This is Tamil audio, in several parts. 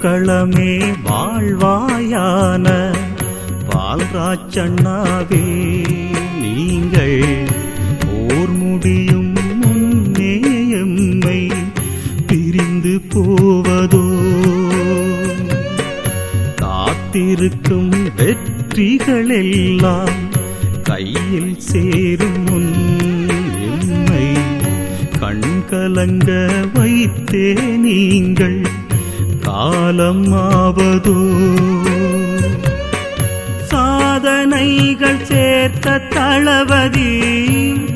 போர்க்களமே வாழ்வாயான பால்ராஜண்ணாவே நீங்கள் போர் முடியும் முன்னே எம்மை பிரிந்து போவதோ காத்திருக்கும் வெற்றிகளெல்லாம் கையில் சேரும் முன் எம்மை கண்கலங்க வைத்தே நீங்கள் காலம் ஆவதோ சாதனைகள் சேர்த்த தளபதி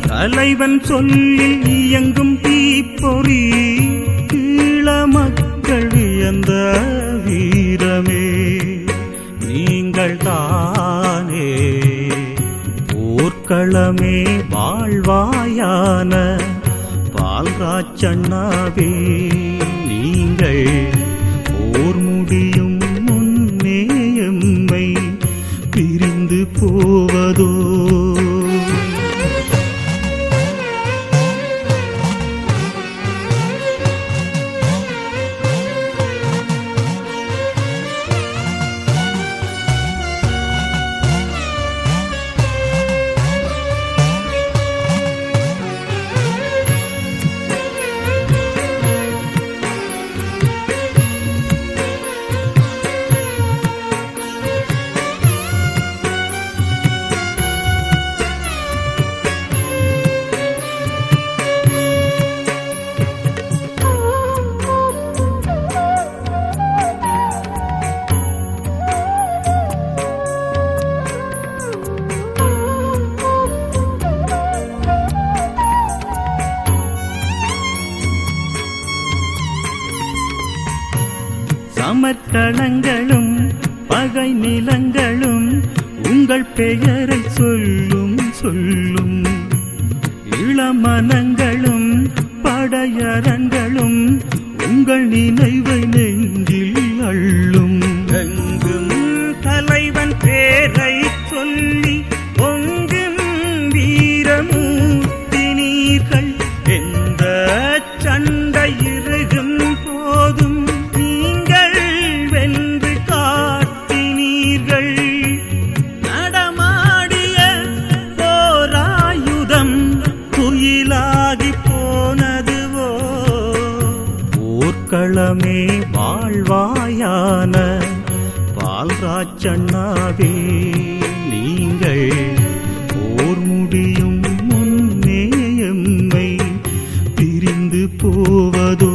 தலைவன் சொல்லில் இயங்கும் தீப்பொறி ஈழ மக்கள் வியந்த வீரமே நீங்கள் தானே போர்க்களமே வாழ்வாயான பால்ராஜண்ணாவே நீங்கள் போர் முடியும் முன்னே எம்மை பிரிந்து போவதோ சமர்க்களங்களும் பகை நிலங்களும் உங்கள் பெயரை சொல்லும் சொல்லும் இளமனங்களும் படையரங்களும் உங்கள் நினைவை நெஞ்சில் அள்ளும் எங்கும் தலைவன் பேரை சொல்லி பொங்கும் வீரமூர்த்தினீர்கள் எந்த சண்டை இருகும் போதும் போர்க்களமே வாழ்வாயான பால்ராஜண்ணாவே நீங்கள் போர் முடியும் முன்னே எம்மை பிரிந்து போவதோ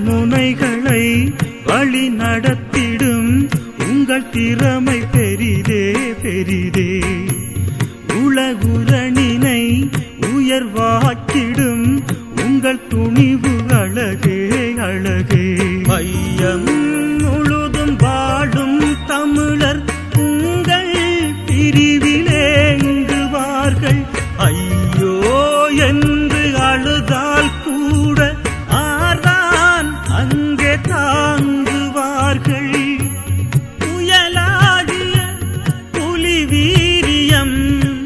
முனைகளை வழி நடத்திடும் உங்கள் திறமை பெரிதே பெரிதே உலகுரணினை உயர்வாக்கிடும் உங்கள் துணிவு அழகே அழகே மையம் முழுதும் வாழும் தமிழர் உங்கள் பிரிவிலேங்குவார்கள் ஐயோ என்று அழுதால் கூட அங்கே தாங்குவார்கள் புயலாகிய புலி வீரியம்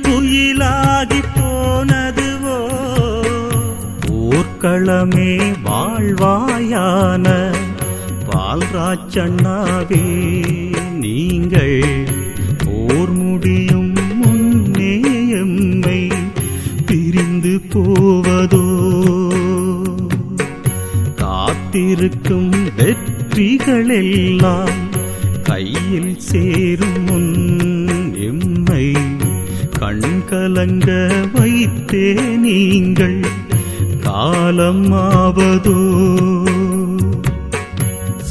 புயலாகி போனதுவோ போர்க்களமே வாழ்வாயான பால்ராஜண்ணாவே நீங்கள் போர் முடியும் முன்னே எம்மை பிரிந்து போவதோ காத்திருக்கும் வெற்றிகளெல்லாம் கையில் சேரும் முன் எம்மை கண்கலங்க வைத்தே நீங்கள் காலம் ஆவதோ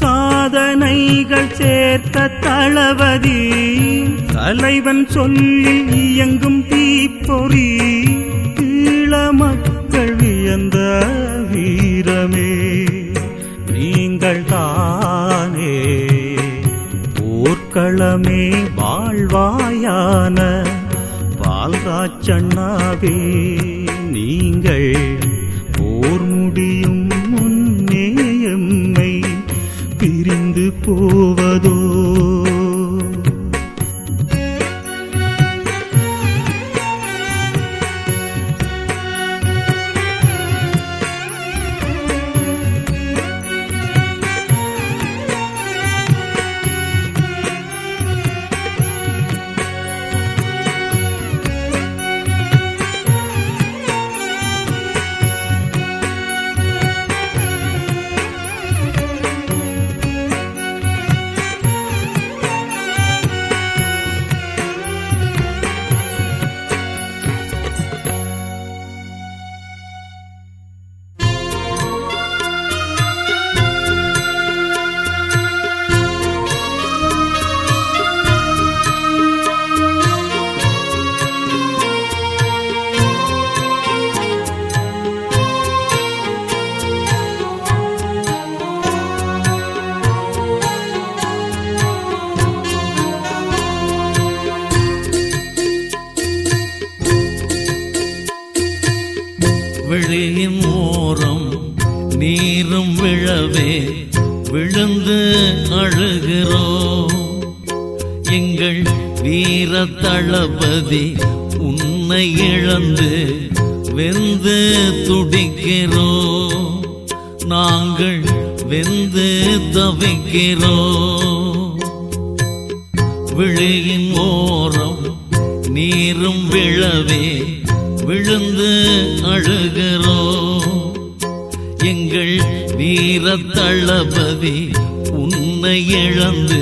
சாதனைகள் சேர்த்த தளபதி தலைவன் சொல்லில் இயங்கும் தீப்பொறி ஈழ மக்கள் வியந்த வீரமே நீங்கள் தானே. போர்க்களமே வாழ்வாயான பால்ராச்சண்ணாவே நீங்கள் போர் முடியும் முன்னே எம்மை பிரிந்து போவதோ. விழியின் ஓரம் நீரும் விழவே விழுந்து அழுகிறோம். எங்கள் வீர தளபதி உன்னை இழந்து வெந்து துடிக்கிறோம். நாங்கள் வெந்து தவிக்கிறோம். விழியின் ஓரம் நீரும் விழவே விழுந்து அழுகிறோம். எங்கள் வீர தளபதி உன்னை இழந்து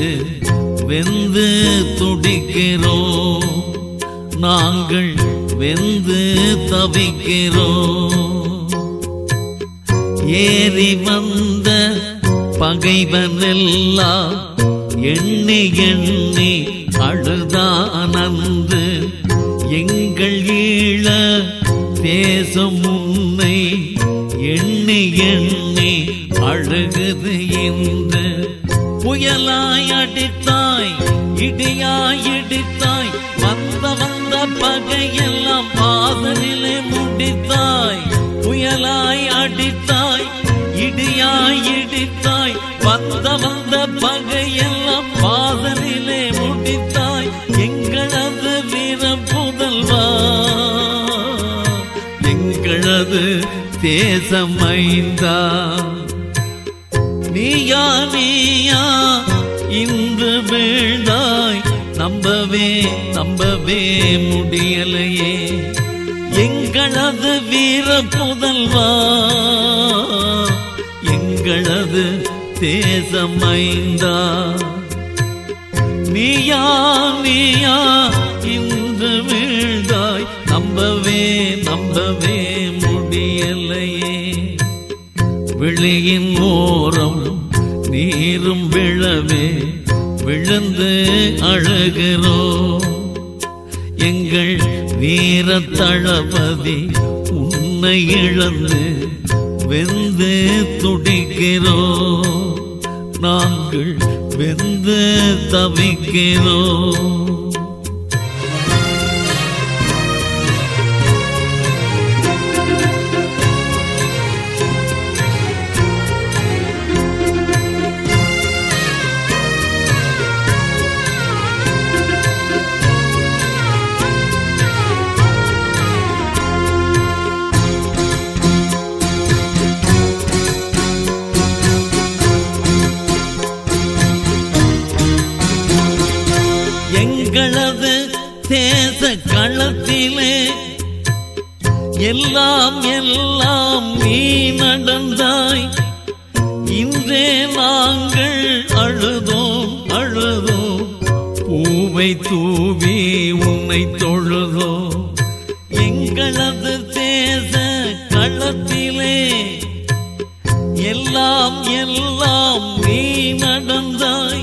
வெந்து துடிக்கிறோம். நாங்கள் வெந்து தவிக்கிறோம். ஏறி வந்த பகைவனெல்லாம் எண்ணி எண்ணி அழுதானந்து. எங்கள் ஈழ தேசம் உன்னை எண்ணி எண்ணி அழுகுது என்று. புயலாய் அடித்தாய் இடியாய் இடித்தாய் வந்த பகையெல்லாம் பாதனிலே முடித்தாய். புயலாய் அடித்தாய் இடியாய் இடித்தாய் வந்த பகையெல்லாம் பாதனிலே முடித்தாய். எங்களது வீர புதல்வா எங்களது தேசமைந்தா. நீயா நீயா இன்று வீழ்ந்தாய் நம்பவே முடியலையே. எங்களது வீர புதல்வா எங்களது தேசமைந்தா. நீயா நீயா இன்று வீழ்ந்தாய் நம்பவே முடியலையே. விழியின் ஓரம் நீரும் விழவே விழுந்து அழுகிறோம். எங்கள் வீர தளபதி உன்னை இழந்து வெந்து துடிக்கிறோம். நாங்கள் வெந்து தவிக்கிறோம். எங்களது தேச களத்திலே எல்லாம் நீ நடந்தாய். இன்றே நாங்கள் அழுதோம் பூவை தூவி உன்னை தொழுதோம். எங்களது தேச களத்திலே எல்லாம் நீ நடந்தாய்.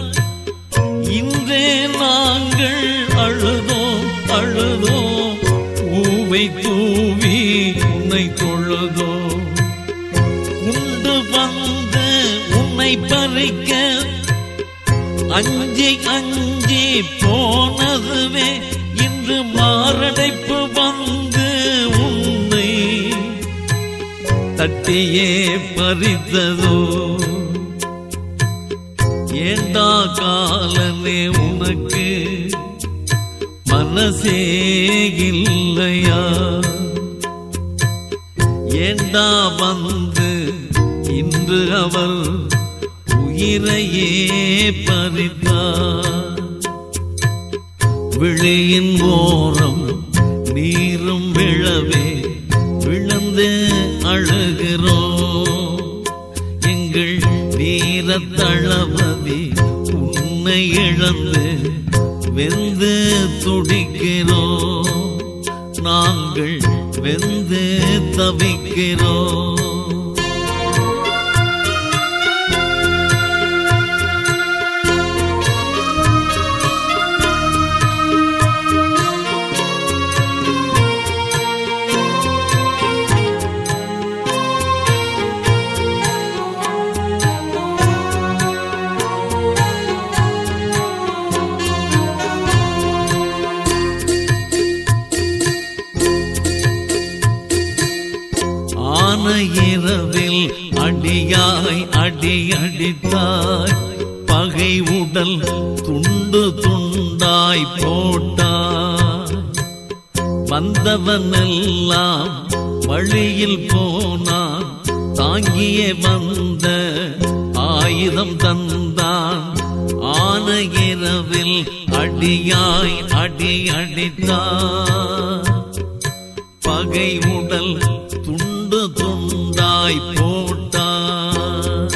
இன்றே நாங்கள் அழுதோம் பூவை தூவி அஞ்சி அஞ்சி போனதுவே இன்று மாரடைப்பு வந்து உன்னை தட்டியே பறித்ததோ. ஏண்டா காலனே உனக்கு மனசே இல்லையா? ஏண்டா வந்து இன்று அவள் உயிரையே பறித்தார். விழியின் ஓரம் நீரும் விழவே விழுந்து அழுகிறோம். எங்கள் வீரத்தளபதி உன்னை இழந்து வெந்து துடிக்கிறோம். நாங்கள் வெந்து தவிக்கிறோம். இரவில் அடியாய் அடி அடித்தாய். பகை உடல் துண்டு துண்டாய் போட்டாய். வந்தவனெல்லாம் வழியில் போனான். தாங்கியே வந்த ஆயுதம் தந்தான். ஆன இரவில் அடியாய் அடி அடித்தாய். பகை உடல் துண்டு துண்டாய் போட்டான்.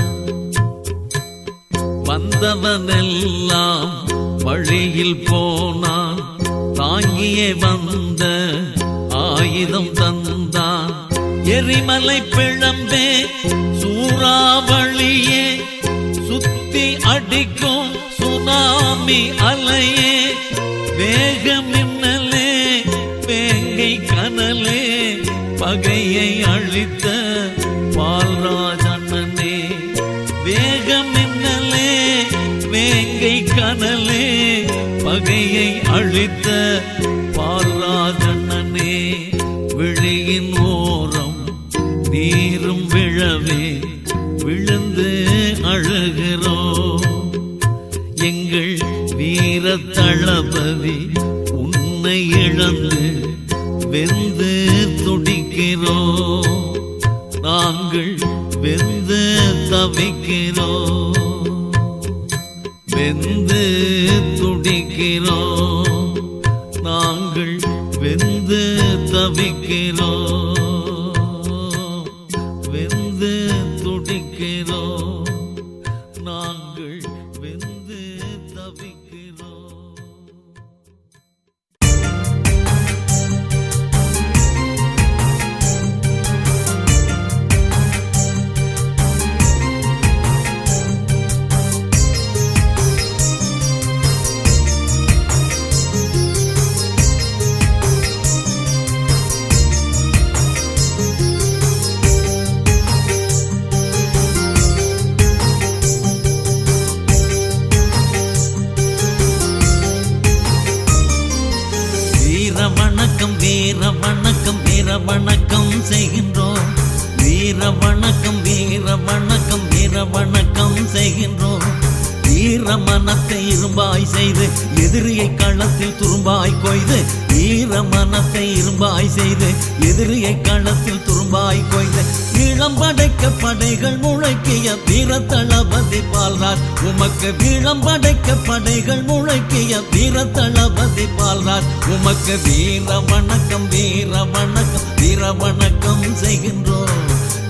வந்தவனெல்லாம் வழியில் போனான். தாங்கியே வந்த ஆயுதம் தந்தான். எரிமலை பிழம்பே சூறாவளியே சுத்தி அடிக்கும் சுனாமி அலையே வேக மின்னலே வேங்கை கனலே பகையை அழித்த பால்ராஜனே. வேக மின்னலே வேங்கை கனலே பகையை அழித்த பால்ராஜனே. விழியின் ஓரம் நீரும் விழவே விழுந்து அழுகிறோம். எங்கள் வீரத்தளபதி உன்னை இழந்து வெந்து துடிக்கிறோம். நாங்கள் வெந்து தவிக்கிறோம். வெந்து துடிக்கிறோம். நாங்கள் வெந்து தவிக்கிறோம். வெந்து துடிக்கிறோம். நாங்கள் வெந்து தவிக்கிறோம். வீர வணக்கம் வீர வணக்கம் செய்கின்றோம். வீர வணக்கம் வீர வணக்கம் வீர வணக்கம் செய்கின்றோம். வீர மனத்தை இரும்பாய் செய்து எதிரியை களத்தில் துரும்பாய் கொய்து. வீர மனத்தை இரும்பாய் செய்து எதிரியை களத்தில் துரும்பாய் கொய்து. இளம் படைக்க படைகள் முழக்கிய வீர தளபதி பால்ராஜ் உமக்கு. வீரம் படைக்க படைகள் முழக்கிய வீர தளபதி பால்ராஜ் உமக்கு. வீர வணக்கம் வீர வணக்கம் வீர வணக்கம் செய்கின்றோம்.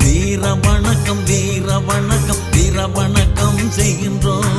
வீர வணக்கம் வீர வணக்கம் வீர வணக்கம் செய்கின்றோம்.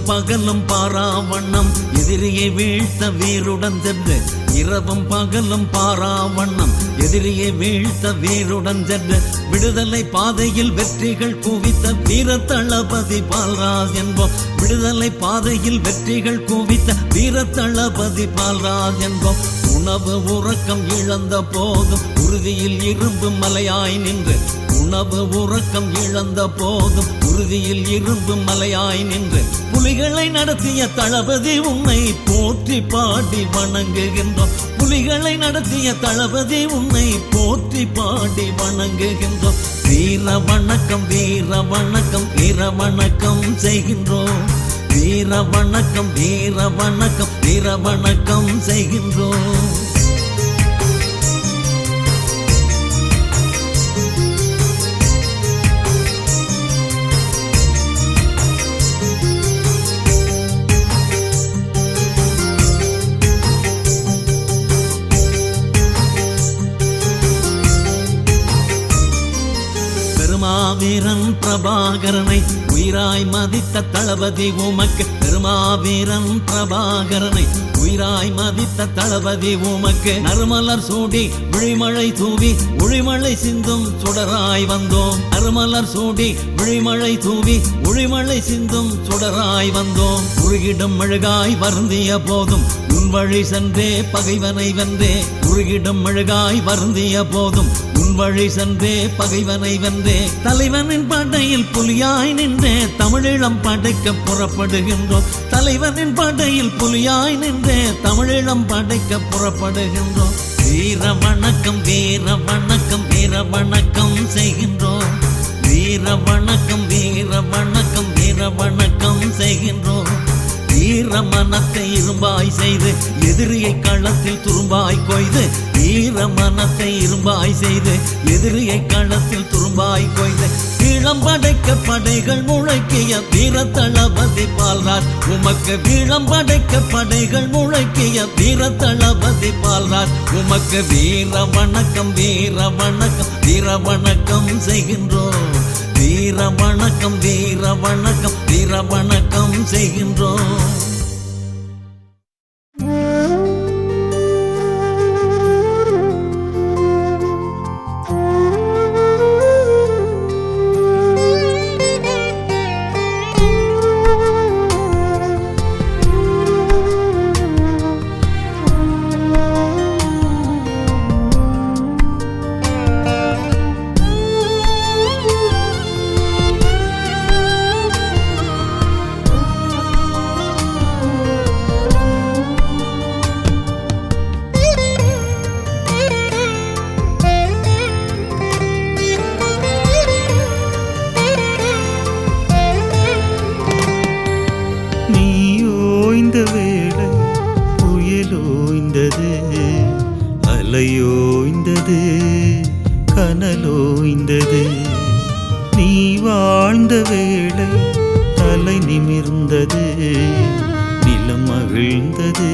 பகலும் பாராவண்ணம் எதிரியை வீழ்த்த வீருடன் சென்று இரவும் பகலும் பாராவண்ணம் எதிரியை வீழ்த்த வீருடன் சென்று விடுதலை பாதையில் வெற்றிகள் குவித்த வீர தளபதி பால்ராஜ் என்போம். விடுதலை பாதையில் வெற்றிகள் குவித்த வீர தளபதி பால்ராஜ் என்போம். உணவு உறக்கம் இழந்த போதும் உறுதியில் இரும்பு மலையாய் நின்று உணவு உறக்கம் இழந்த போதும் உறுதியில் இரும்பு மலையாய் நின்று புலிகளை நடத்திய தளபதி உன்னை போற்றி பாடி வணங்குகின்றோம். புலிகளை நடத்திய தளபதி உன்னை போற்றி பாடி வணங்குகின்றோம். வீர வணக்கம் வீர வணக்கம் வீர வணக்கம் செய்கின்றோம். வீர வணக்கம் வீர வணக்கம் வீர வணக்கம் செய்கின்றோம். பெருமாவீரன் பிரபாகரனை உயிராய் மதித்த தளபதி உமக்கு. பெருமாவீரன் பிரபாகரனை உயிராய் மதித்த தளபதி உமக்கு. நறுமலர் சூடி விழிமழை தூவி ஒளிமழை சிந்தும் சுடராய் வந்தோம். நறுமலர் சூடி விழிமழை தூவி ஒளிமழை சிந்தும் சுடராய் வந்தோம். உருகிடும் மெழுகாய் வருந்திய போதும் உன் வழி சென்றே பகைவனை வென்றே. உருகிடும் மெழுகாய் வருந்திய போதும் உன் வழி சென்றே பகைவனை வென்றே. தலைவனின் படையில் புலியாய் நின்றே தமிழீழம் படைக்க புறப்படுகின்றோம். தலைவனின் படையில் புலியாய் நின்றே தமிழீழம் படைக்க புறப்படுகின்றோம். வீர வணக்கம் வீர வணக்கம் வீர வணக்கம் செய்கின்றோம். வீர வணக்கம் வீர வணக்கம் வீர வணக்கம் செய்கின்றோம். வீர மனத்தை இரும்பாய் செய்து எதிரியை களத்தில் துரும்பாய் கொய்து. வீர மனத்தை இரும்பாய் செய்து எதிரியை களத்தில் துரும்பாய் கொய்து. ஈழம் படைக்க படைகள் முழக்கிய வீர தளபதி பால்ராஜ் உமக்கு. வீழம் படைக்க படைகள் முழக்கிய வீர தளபதி பால்ராஜ் உமக்கு. வீர வணக்கம் வீர வணக்கம் வீர வணக்கம் செய்கின்றோம். வீர வணக்கம் வீர வணக்கம் வீர வணக்கம் செய்கின்றோம். அலையோய்ந்தது கனலோய்ந்தது. நீ வாழ்ந்த வேளை தலை நிமிர்ந்தது. நிலம் மகிழ்ந்தது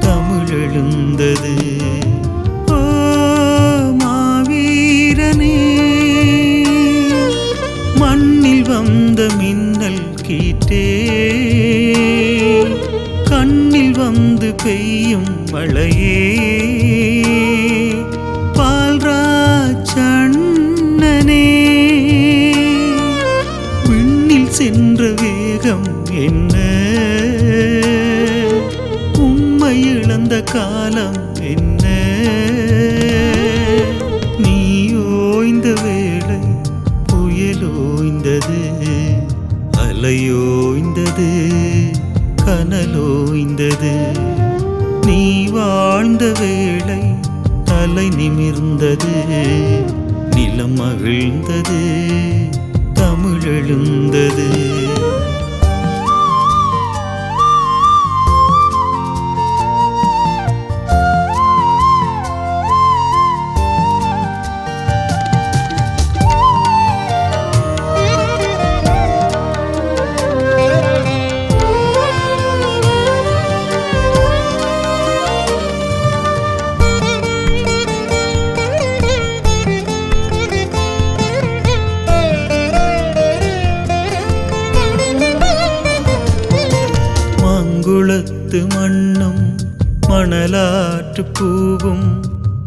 தமிழெழுந்தது. ஓ மாவீரனே, மண்ணில் வந்த மின்னல் கீற்றே, கண்ணில் வந்து பெய்யும் மழையே, பால்ராஜ் அண்ணனே, விண்ணில் சென்ற வேகம் என்ன, உம்மை இழந்த காலம் என்ன. நீ ஓய்ந்த வேளை புயலோய்ந்தது, அலையோய்ந்தது கனலோய்ந்தது. நீ வாழ்ந்த வேளை தலை நிமிர்ந்தது. நிலம் மகிழ்ந்தது தமிழெழுந்தது. மணலாற்று பூவும்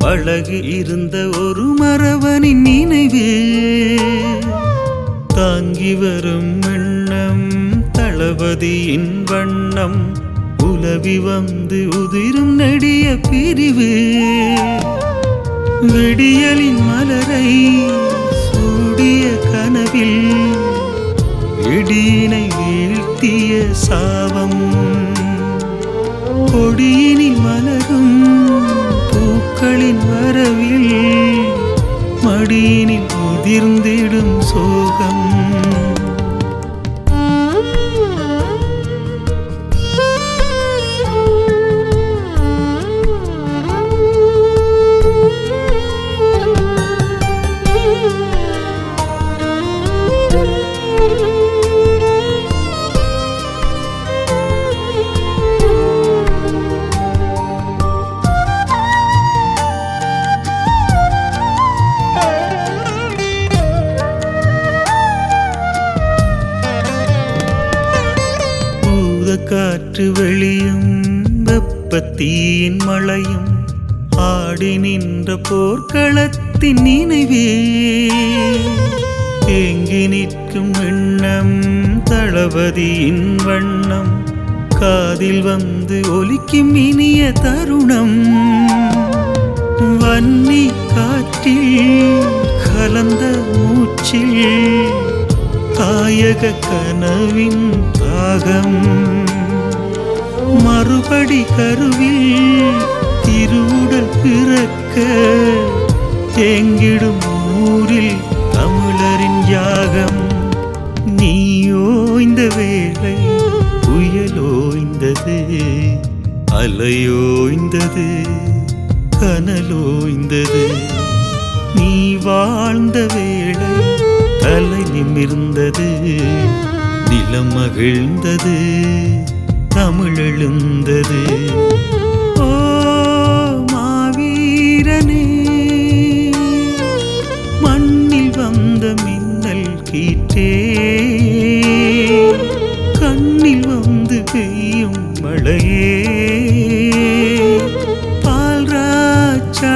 பழகி இருந்த ஒரு மறவனின் நினைவு தாங்கி வரும் எண்ணம் தளபதியின் வண்ணம் உலவி வந்து உதிரும் நெடிய பிரிவு விடியலின் மலரை சூடிய கனவில் இடியினை வீழ்த்திய சாபம் கொடியினில் மலரும் பூக்களின் வரவில் மடியினில் உதிர்ந்திடும் சோகம் காற்று வெளியும் வெப்பத்தீயின் மழையும் ஆடி நின்ற போர்க்களத்தின் நினைவே ஏங்கி நிற்கும் எண்ணம் தளபதியின் வண்ணம் காதில் வந்து ஒலிக்கும் இனிய தருணம் வன்னி காற்றில் கலந்த மூச்சில் தாயக கனவின் தாகம் மறுபடி கருவில் திருவுடல் பிறக்க தேங்கிடும் ஊரில் தமிழரின் யாகம் நீயோய்ந்த வேளை புயலோய்ந்தது அலையோய்ந்தது கனலோய்ந்தது நீ வாழ்ந்த வேளை தலை நிமிர்ந்தது நிலம் மகிழ்ந்தது தமிழெழுந்தது ஓ மாவீரனே மண்ணில் வந்த மின்னல் கீற்றே கண்ணில் வந்து பெய்யும் மழையே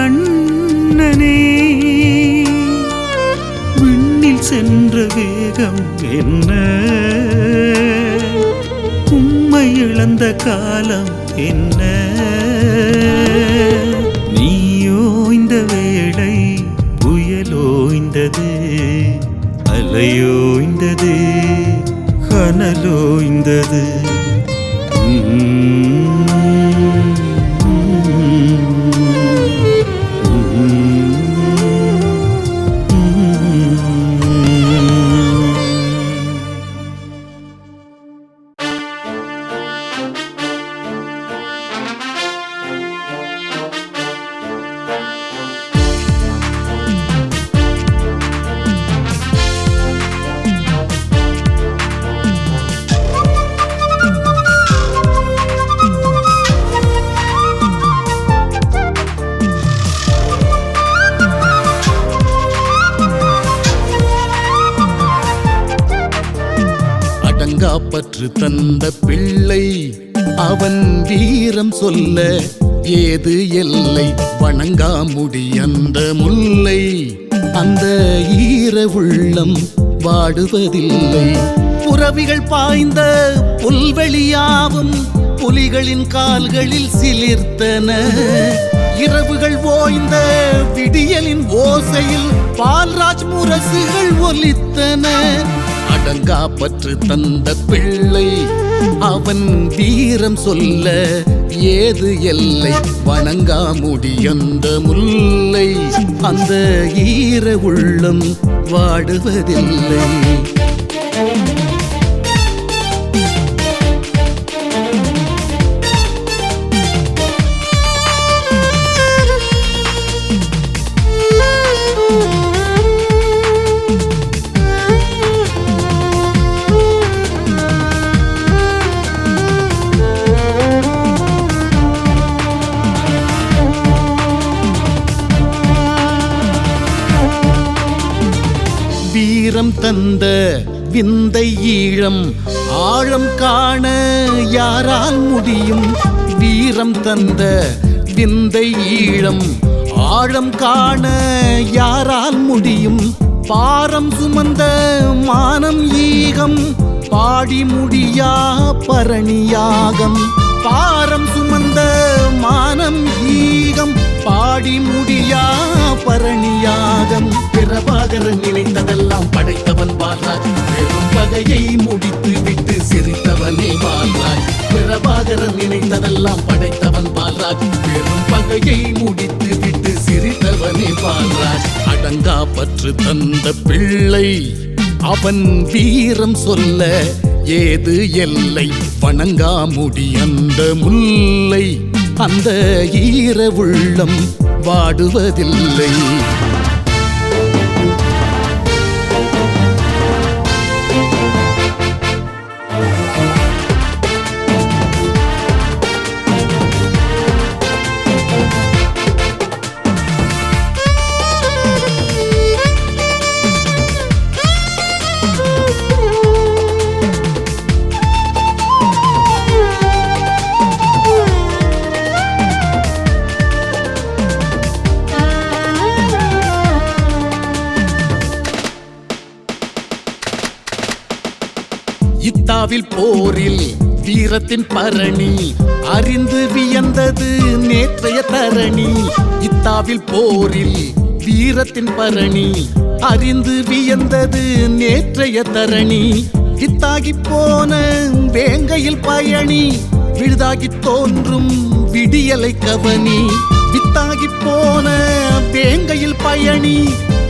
பால்ராஜண்ணனே விண்ணில் சென்ற வேகம் என்ன உம்மை இழந்த காலம் என்ன நீயோய்ந்த வேளை புயலோய்ந்தது அலையோய்ந்தது கனலோய்ந்தது பற்று தந்த பிள்ளை அவன் வீரம் சொல்ல ஏது எல்லை வணங்கா முடி அந்த முல்லை அந்த ஈர உள்ளம் வாடுவதில்லை புறவிகள் பாய்ந்த புல்வெளியாவும் புலிகளின் கால்களில் சிலிர்த்தன இரவுகள் ஓய்ந்த விடியலின் ஓசையில் பால்ராஜ் முரசுகள் ஒலித்தன அடங்கா பற்று தந்த பிள்ளை அவன் வீரம் சொல்ல ஏது எல்லை வணங்கா முடி அந்த முல்லை அந்த ஈர உள்ளம் வாடுவதில்லை வீரம் தந்த விந்தை ஈழம் ஆழம் காண யாரால் முடியும் வீரம் தந்த விந்தை ஈழம் ஆழம் காண யாரால் முடியும்? பாரம் சுமந்த மானம் ஈகம் பாடி முடியா பரணியாகம். பாரம் சுமந்த மானம் ஈகம் பாடி முடியா பரணியாகம். பிரபாகரன் நினைத்ததெல்லாம் படைத்தவன் பால்ராஜ், பெரும் பகையை முடித்து விட்டு சிரித்தவனே பால்ராஜ். பிரபாகரன் நினைத்ததெல்லாம் படைத்தவன் பால்ராஜ், பெரும் பகையை முடித்து விட்டு சிரித்தவனே பால்ராஜ். அடங்கா பற்று தந்த பிள்ளை அவன் வீரம் சொல்ல ஏது எல்லை? வணங்கா முடி அந்த முல்லை, அந்த ஈர உள்ளம் வாடுவதில்லை. இத்தாவில் போரில் வீரத்தின் பரணி அறிந்து வியந்தது நேற்றைய தரணி. இத்தாவில் போரில் வீரத்தின் பரணி அறிந்து வியந்தது நேற்றைய தரணி. வித்தாகி போன வேங்கையில் பயணி விழுதாகி தோன்றும் விடியலை கவனி. வித்தாகி போன வேங்கையில் பயணி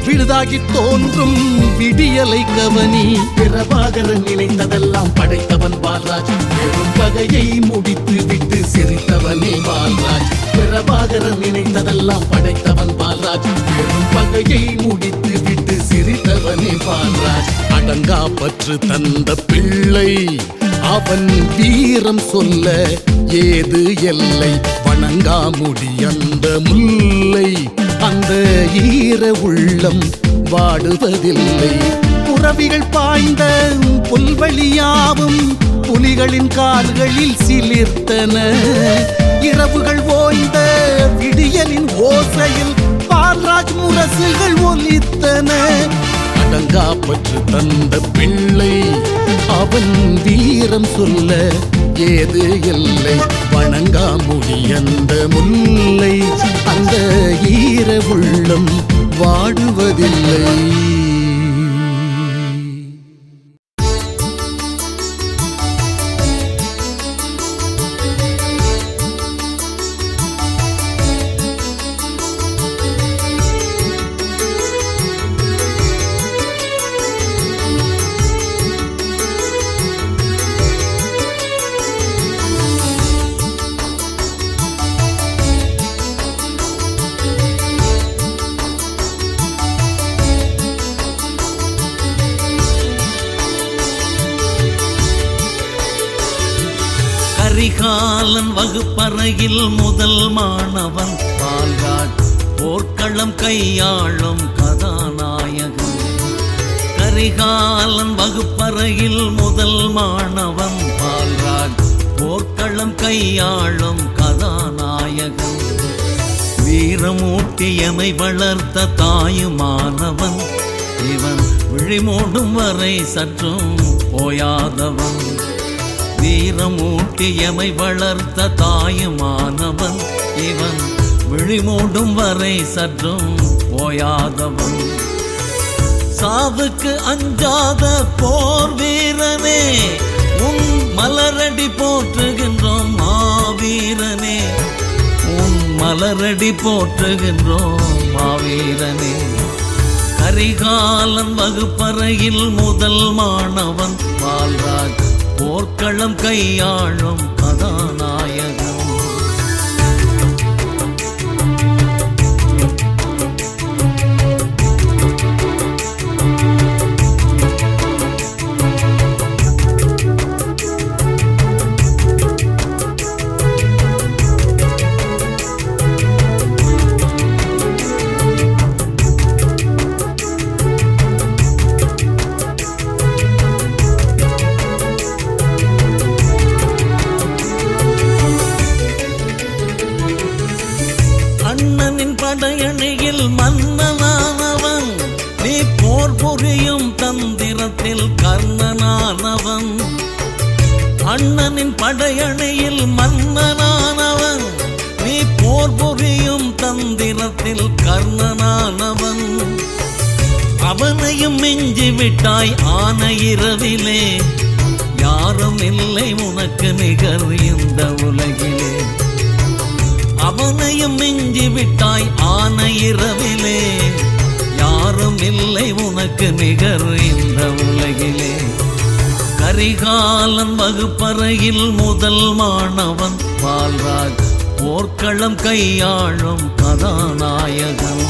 விழுதாகி தோன்றும் விடியலை கவனி. பிரபாகரன் நினைத்ததெல்லாம் படைத்தவன் பால்ராஜ், பெரும் பகையை முடித்து விட்டு சிரித்தவனே பால்ராஜ். பிரபாகரன் நினைத்ததெல்லாம் படைத்தவன் பால்ராஜ், பெரும் பகையை முடித்து விட்டு சிரித்தவனே பால்ராஜ். அடங்கா பற்று தந்த பிள்ளை அவன் வீரம் சொல்ல ஏது எல்லை? வணங்கா முடி அந்த முல்லை, அந்த ஈர உள்ளம் வாடுவதில்லை. புறவிகள் பாய்ந்த புல்வெளியாவும் புலிகளின் கால்களில் சிலிர்த்தன. இரவுகள் ஓய்ந்த விடியலின் ஓசையில் பால்ராஜ் முரசுகள் ஒலித்தன. அடங்கா பற்று தந்த பிள்ளை அவன் வீரம் சொல்ல ஏது எல்லை? வணங்கா முடி அந்த முல்லை, அந்த ஈர உள்ளம் வாடுவதில்லை. கரிகாலன் வகுப்பறையில் முதல் மாணவன் பால்ராஜ், போர்க்களம் கையாளும் கதாநாயகன். கரிகாலன் வகுப்பறையில் முதல் மாணவன் பால்ராஜ், போர்க்களம் கையாளும் கதாநாயகன். வீரமூட்டியமை வளர்த்த தாயுமானவன் இவன், விழிமூடும் வரை சற்றும் ஓயாதவன். வீரமூட்டியமை வளர்த்த தாயுமானவன் இவன், விழிமூடும் வரை சற்றும் ஓயாதவன். சாவுக்கு அஞ்சாத போர் வீரனே, உன் மலரடி போற்றுகின்றோம் மாவீரனே. உன் மலரடி போற்றுகின்றோம் மாவீரனே. கரிகாலன் வகுப்பறையில் முதல் மாணவன் பால்ராஜ், போர்க்களம் கையாளும் கதாநாயகன். படையணியில் மன்னனானவன், நீ போர் புரியும் தந்திரத்தில் கர்ணனானவன். அண்ணனின் படையணியில் மன்னனானவன், நீ போர் புரியும் தந்திரத்தில் கர்ணனானவன். அவனையும் மிஞ்சி விட்டாய் ஆன இரவிலே, யாரும் இல்லை உனக்கு நிகர் இந்த உலகிலே. அவனையும் மிஞ்சி விட்டாய் ஆன இரவிலே, யாரும் இல்லை உனக்கு நிகர் இந்த உலகிலே. கரிகாலன் வகுப்பறையில் முதல் மாணவன் பால்ராஜ், போர்க்களம் கையாளும் கதாநாயகன்.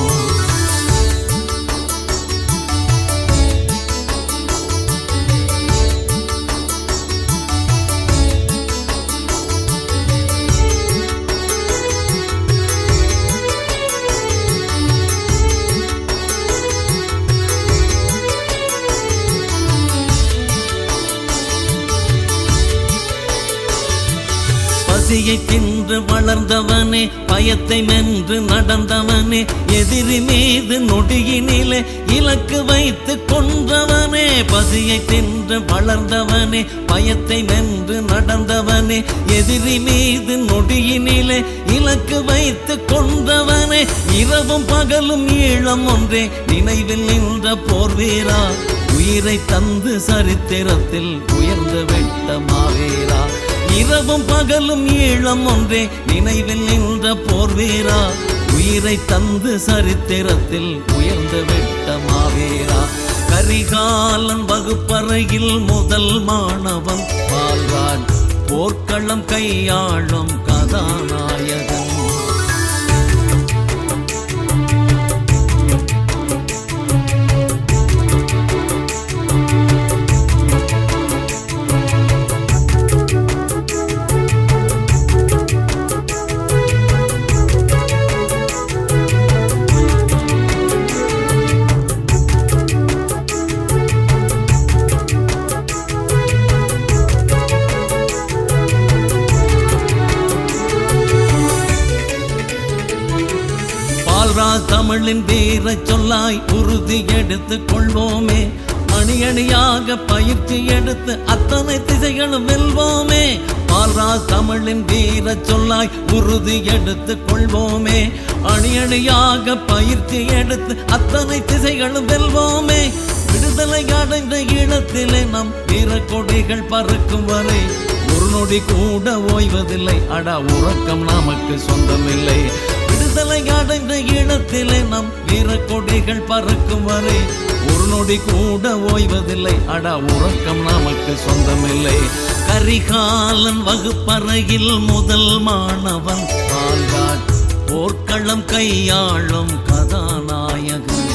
பசியை தின்று வளர்ந்தவனே, பயத்தை மென்று நடந்தவனே, எதிரி மீது நொடியினிலே இலக்கு வைத்து கொன்றவனே. பசியை தின்று வளர்ந்தவனே, பயத்தை மென்று நடந்தவனே, எதிரி மீது நொடியினிலே இலக்கு வைத்து கொன்றவனே. இரவும் பகலும் ஈழம் ஒன்றே நினைவில் நின்ற போர் வீரா, உயிரை தந்து சரித்திரத்தில் உயர்ந்து விட்ட மாவீரா. இரவும் பகலும் ஈழம் ஒன்றே நினைவில் நின்ற போர் வீரா, உயிரை தந்து சரித்திரத்தில் உயர்ந்து விட்ட மாவீரா. கரிகாலன் வகுப்பறையில் முதல் மாணவன் பால்ராஜ், போர்க்களம் கையாளும் கதாநாயகன். தமிழின் வீர சொல்லாய் உறுதி எடுத்துக் கொள்வோமே, அணி அணியாக பயிற்சி எடுத்து அத்தனை திசைகளும் வெல்வோமே. பால்ராஜ் தமிழின் வீர சொல்லாய் உறுதி எடுத்துக் கொள்வோமே, அணி அணியாக பயிற்சி எடுத்து அத்தனை திசைகளும் வெல்வோமே. விடுதலை அடைந்த ஈழத்திலே நம் வீர கொடிகள் பறக்கும் வரை ஒரு நொடி கூட ஓய்வதில்லை, அடா உறக்கம் நமக்கு சொந்தமில்லை. விடுதலை அடைந்த ஈழத்திலே நம் வீர கொடிகள் பறக்கும் வரை ஒரு நொடி கூட ஓய்வதில்லை, அடா உறக்கம் நமக்கு சொந்தமில்லை. கரிகாலன் வகுப்பறையில் முதல் மாணவன் பால்ராஜ், போர்க்களம் கையாளும் கதாநாயகன்.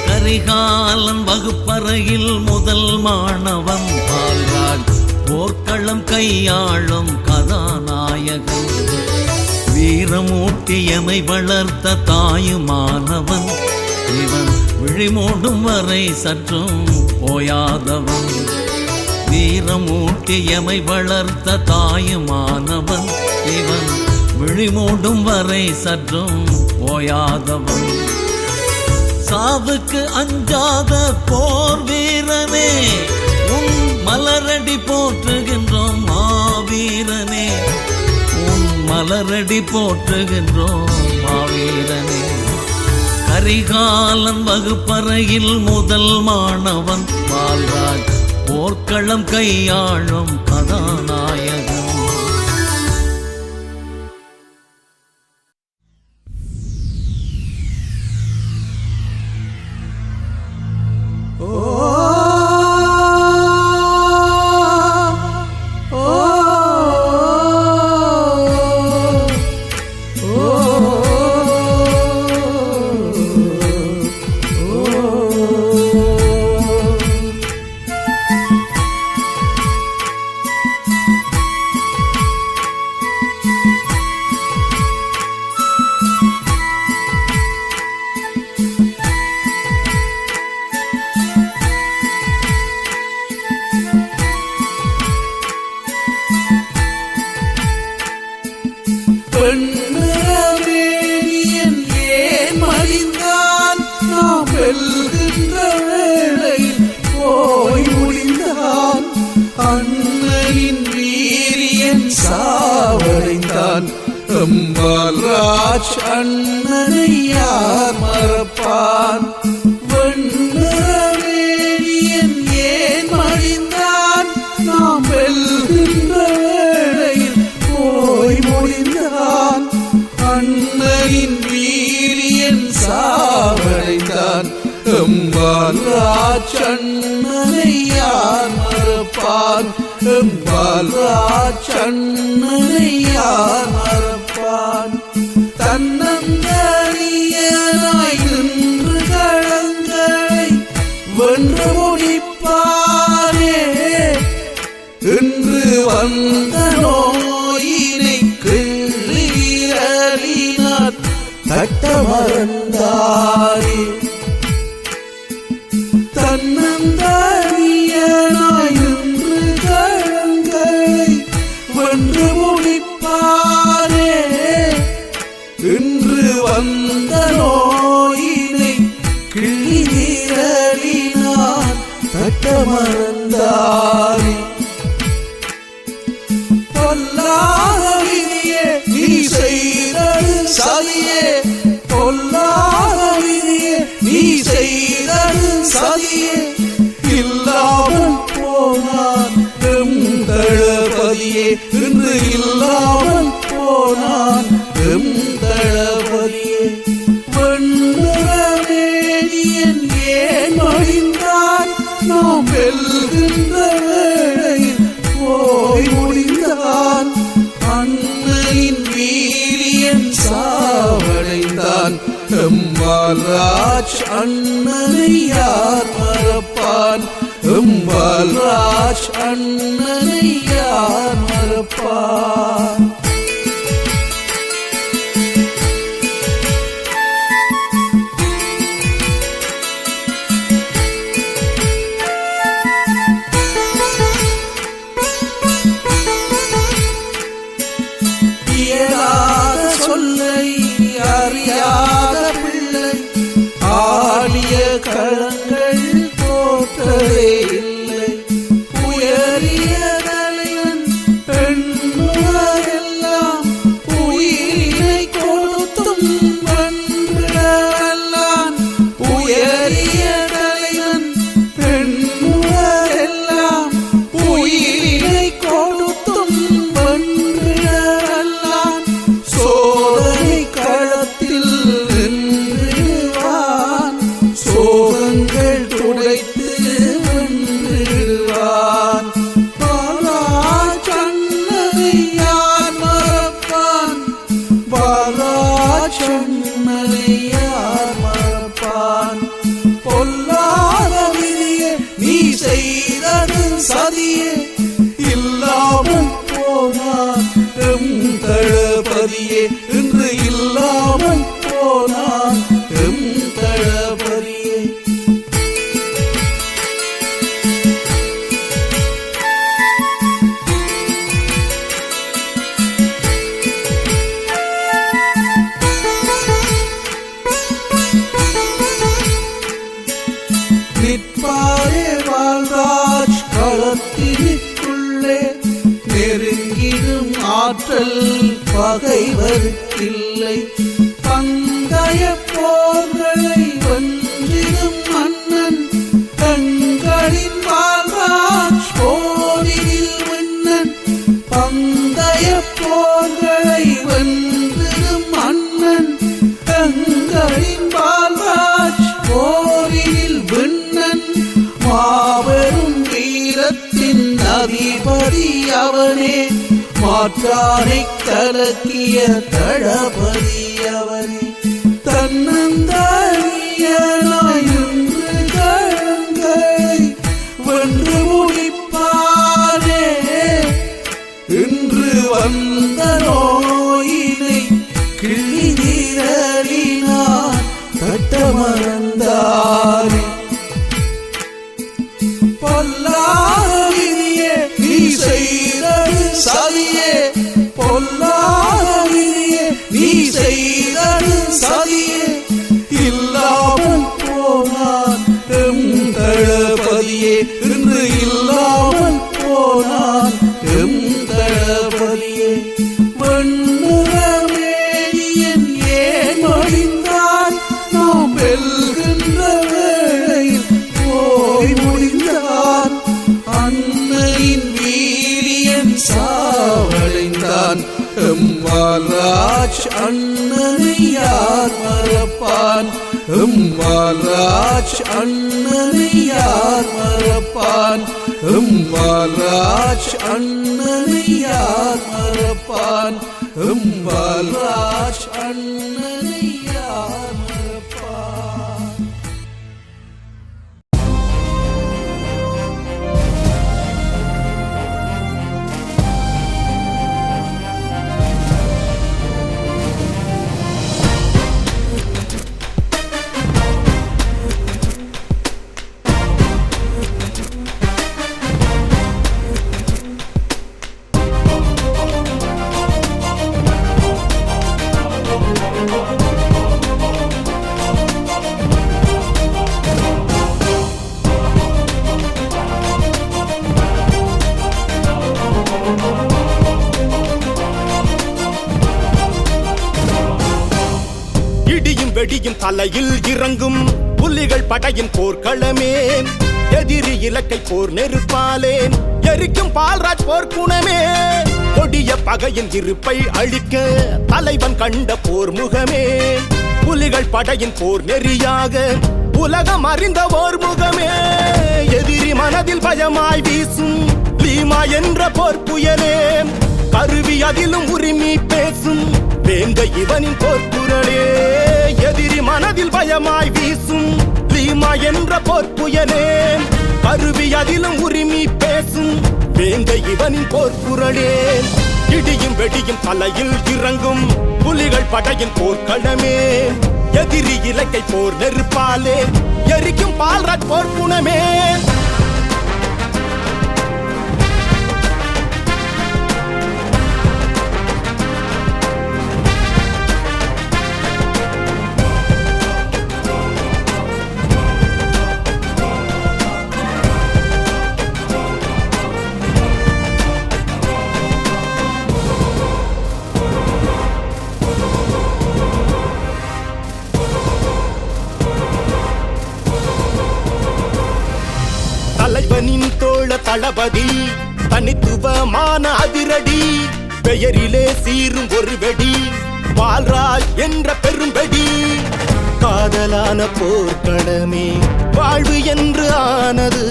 கரிகாலன் வகுப்பறையில் முதல் மாணவன் பால்ராஜ், போர்க்களம் கையாளும் கதாநாயகன். வீரமூட்டியமை வளர்த்த தாயுமானவன், இவன் விழிமூடும் வரை சற்றும் ஓயாதவன். வீரமூட்டியமை வளர்த்த தாயுமானவன், இவன் விழிமூடும் வரை சற்றும் ஓயாதவன். சாவுக்கு அஞ்சாத போர் வீரனே, உன் மலரடி போற்றுகின்றோம் மாவீரனே, உன் மலரடி போற்றுகின்றோம் மாவீரனே. கரிகாலன் வகுப்பறையில் முதல் மாணவன் பால்ராஜ், போர்க்களம் கையாளும் கதாநாயகன். வெல்கின்ற வேளையில் போய் முடிந்தான். அண்ணனின் வீரியன் சாவடைந்தான். அம்பால்ராஜ் அண்ணனை யார் மறப்பான்? வெண்ணிறவேணியன் ஏன் மடிந்தான்? நாம் வெல்கின்ற வேளையில் போய் முடிந்தான். அண்ணனின் வீரியன் சாவடைந்தான். அம்பால்ராஜ் அண்ணனை யார் மறப்பான்? அம்பால்ராஜ் அண்ணனை யார் மறப்பான்? தன்னந்தனியனாய் நின்று களங்களை வென்று முடிப்பானே. இன்று வந்த நோயினை கிள்ளியறினார் தட்ட மறந்தாரே. தன்னந்தனியனாய் நின்று களங்களை வென்று முடிப்பானே. இன்று வந்த நோயினை கிள்ளியறினார் தட்ட மறந்தாரே. பொல்லாத விதியே நீ செய்தது சதியே. பொல்லாத விதியே நீ செய்தது சதியே. இல்லாமல் போனான் எம் தளபதியே. இன்று இல்லாமல் போனான் எம் தளபதியே. வெண்ணிறவேணியன் ஏன் மடிந்தான்? நாம் வெல்கின்ற வேளையில் போய் முடிந்தான். அண்ணனின் வீரியன் சாவடைந்தான். அம்பால்ராஜ் அண்ணனை யார் மறப்பான்? அம்பால்ராஜ் அண்ணனை யார் மறப்பான்? இயலாத சொல்லை அறியாத பிள்ளை ஆடிய களங்கள் தோற்றதே இல்லை. உயரிய தலைவன் பெண்ணுலகெல்லாம் உயிரினை கொடுத்தும் வென்றவல்லான். உயரிய தலைவன் பெண்ணுலகெல்லாம் உயிரினை கொடுத்தும் வென்றவல்லான். சோதனை களத்தில் நின்றுவான். சோகங்கள் துடைத்து வென்றுவான். பால்ராஜ் அண்ணனை யார் மறப்பான்? பால்ராஜ் அண்ணனை யார் மறப்பான்? பொல்லாத விதியே நீ செய்தது சதியே. இல்லாமல் போனான் எம் தளபதியே. இன்று இல்லாமல் போனான் எம் தளபதியே. நிற்பாரே பால்ராஜ் களத்தினுக்குள்ளே. நெருங்கிடும் ஆற்றல் பகைவர்க்கில்லை. பந்தய போர்களை வென்றிடும் மன்னன் தங்களின் பால்ராஜ் போரில் மன்னன். பந்தய போர்களை வென்றிடும் மன்னன் தங்களின் பால்ராஜ் போரில் விண்ணன். மாபெரும் வீரத்தின் அதிபதி அவனே. மாற்றானை கலக்கிய தளபதி அவனே. தன்னந்தனியனாய் நின்று களங்களை வென்று முடிப்பானே. இன்று வந்த நோயினை கிள்ளியறினார் தட்ட மறந்தாரே. பொல்லாத விதியே நீ செய்தது சதியே. பொல்லாத விதியே நீ செய்தது சதியே. இல்லாமல் போனான் ராஜ் அண்ணனை யார் மறப்பான் எம்மால் ராஜ் அண்ணனை யார் மறப்பான் எம்மால் ராஜ் அண்ணனை யார் மறப்பான் எம்மால் ராஜ் அண்ணனை யார் மறப்பான். இடியும் வெடியும் தலையில் இறங்கும் புலிகள் படையின் போர்க்களமே எதிரி இலக்கை போர் நெருப்பாலே எரிக்கும் பால்ராஜ் போர்க்குணமே கொடிய பகையின் இருப்பை அழிக்க தலைவன் கண்ட போர் முகமே புலிகள் படையின் போர் நெறியாக உலகம் அறிந்த ஓர் முகமே எதிரி மனதில் பயமாய் வீசும் லீமா என்ற போர் புயலே கருவி அதிலும் உரிமை பேசும் வேங்க இவனின் போர்க்குரலே எதிரி மனதில் பயமாய் வீசும் லீமா என்ற போர்ப்புயலே கருவி அதிலும் உரிமை பேசும் வேங்க இவனின் போர்க்குரலே இடியும் வெடியும் தலையில் இறங்கும் புலிகள் படையின் போர்க்களமே எதிரி இலக்கை போர் நெருப்பாலே எரிக்கும் பால்ராஜ் போர்க்குணமே. தலைவனின் தோழ தளபதி தனித்துவமான அதிரடி பெயரிலே சீரும் ஒரு வெடி பால்ராஜ் என்ற பெரும்பெடி காதலான போர்க்களமே வாழ்வு என்று ஆனது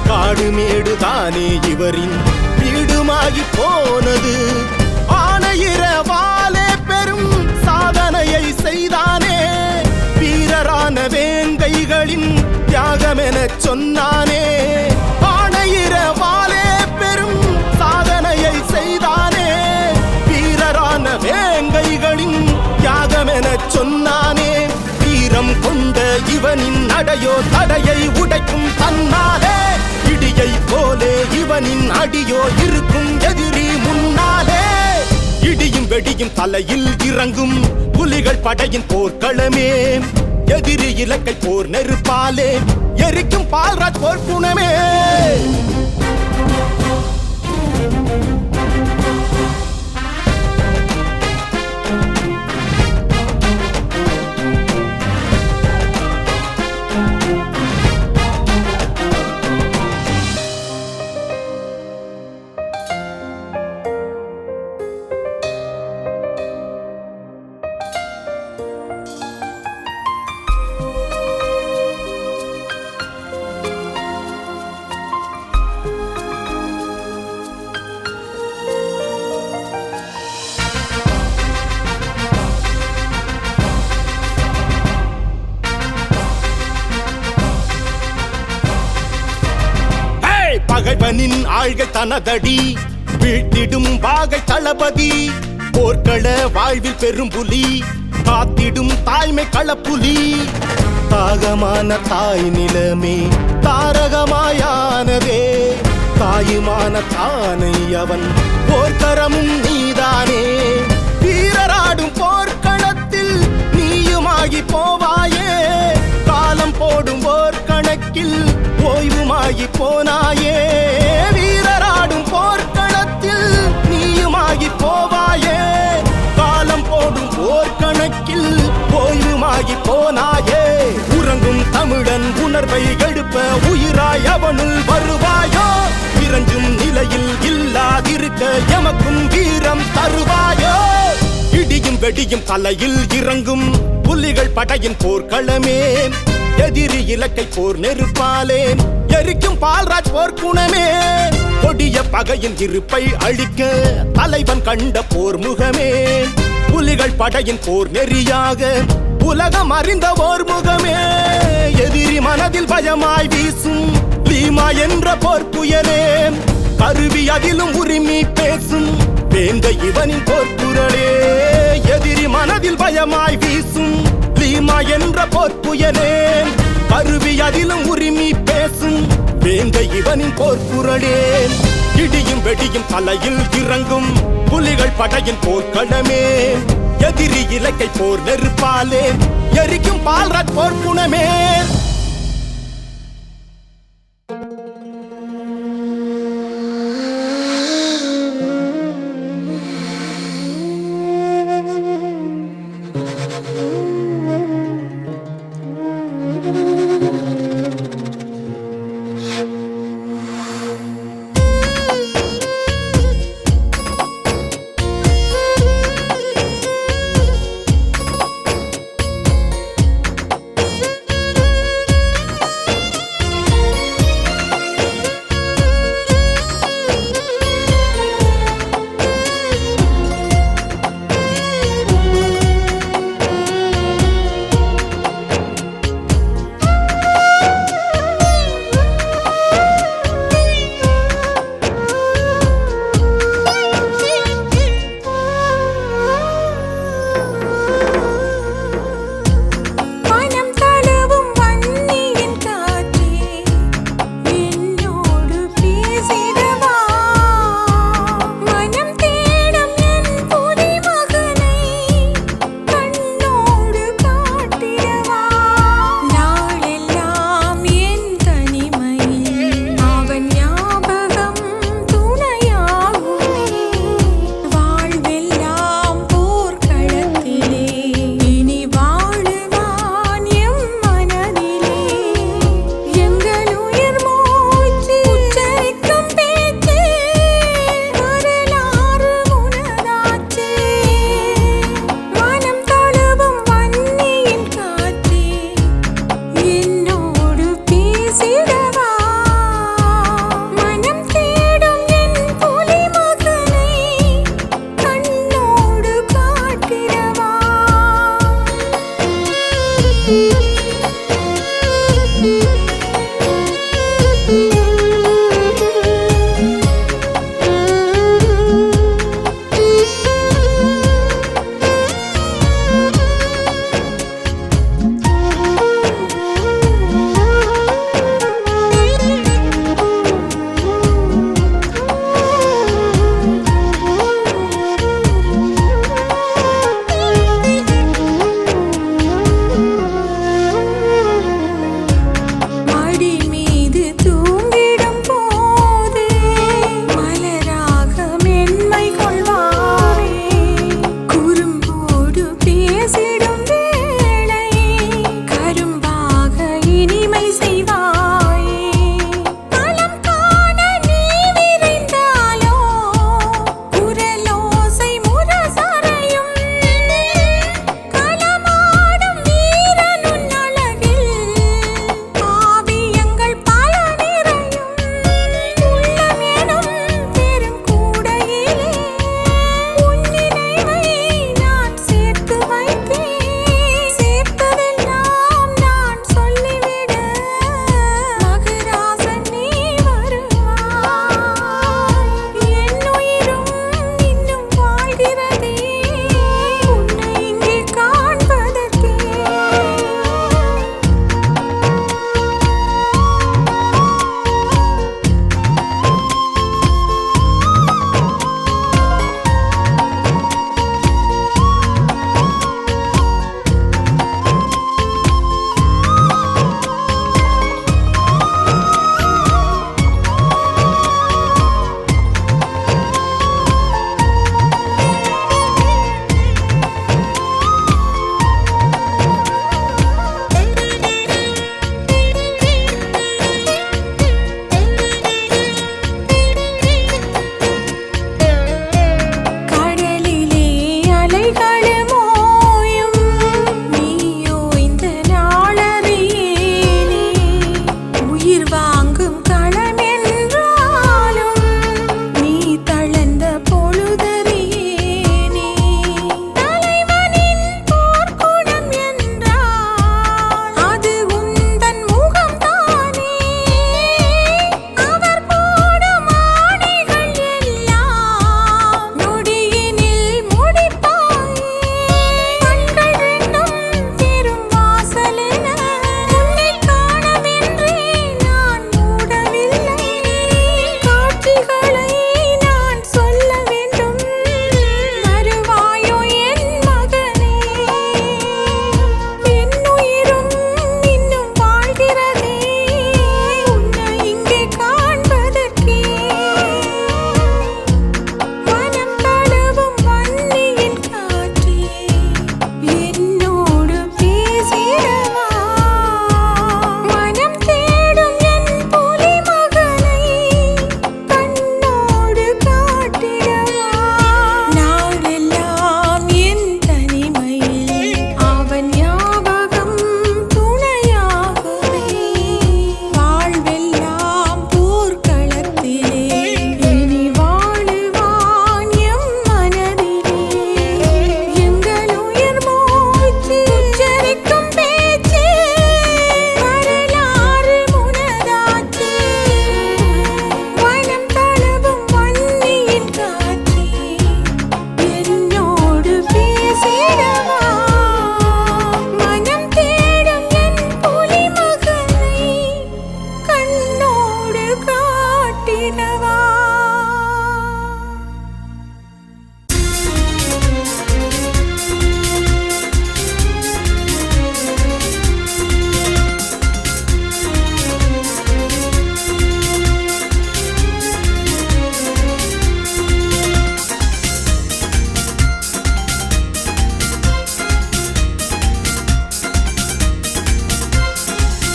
காடு மேடு தானே இவரின் வீடுமாகி போனது ஆனையிரவாலே பெரும் சாதனையை செய்தானே வீரரான வேங்கைகளின் தியாகமென சொன்னானே ஆனையிரவாலே பெரும் சாதனையை செய்தானே வீரரான வேங்கைகளின் தியாகமென சொன்னானே வீரம் கொண்ட இவனின் நடையோ தடையை உடைக்கும் தன்னாலே இடியை போலே இவனின் அடியோ இருக்கும் எதிரி முன்னாலே இடியும் வெடியும் தலையில் இறங்கும் புலிகள் படையின் போர்க்களமே எதிரி இலக்கை போர் நெருப்பாலே எரிக்கும் பால்ராஜ் போர்க்குணமே. பகைவனின் ஆள்கள் தனதடி வீழ்த்திடும் வாகை தளபதி போர்க்கள வாழ்வில் பெரும் புலி காத்திடும் தாய்மை களப்புலி தாகமான தாய் நிலமே தாரகமாயானதே தாயுமான தானை அவன் போர்க்கரமும் நீதானே வீரராடும் போர்க்களத்தில் நீயுமாகி போவாயே காலம் போடும் போர் கணக்கில் ஓய்வுமாகி போனாயே வீரராடும் போர்க்களத்தில் நீயுமாகி போவாயே காலம் போடும் போர் கணக்கில் ஓய்வுமாகி போனாயே உறங்கும் தமிழன் உணர்வை எழுப்ப உயிராய் அவனுள் வருவாயோ இறஞ்சும் நிலையில் இல்லாதிருக்க எமக்கும் வீரம் தருவாயோ இடியும் வெடியும் தலையில் இறங்கும் புலிகள் படையின் போர்க்களமே எதிரி இலக்கை போர் நெருப்பாலே எரிக்கும் பால்ராஜ் போர்க்குணமே கொடிய பகையின் இருப்பை அழிக்க தலைவன் கண்ட போர் முகமே புலிகள் படையின் போர் நெறியாக உலகம் அறிந்த ஓர் முகமே எதிரி மனதில் பயமாய் வீசும் பீமா என்ற போர் புயலே கருவி அதிலும் உரிமை பேசும் வேந்த இவனின் போர்க்குரலே எதிரி மனதில் பயமாய் வீசும் பீமா என்ற போர் புயலே கருவி அதிலும் உரிமை பேசும் வேந்த இவனின் போர்க்குரலே இடியும் வெடியும் தலையில் இறங்கும் புலிகள் படையின் போர்க்களமே எதிரி இலக்கை போர் நெருப்பாலே எரிக்கும் பால்ராஜ் போர்க்குணமே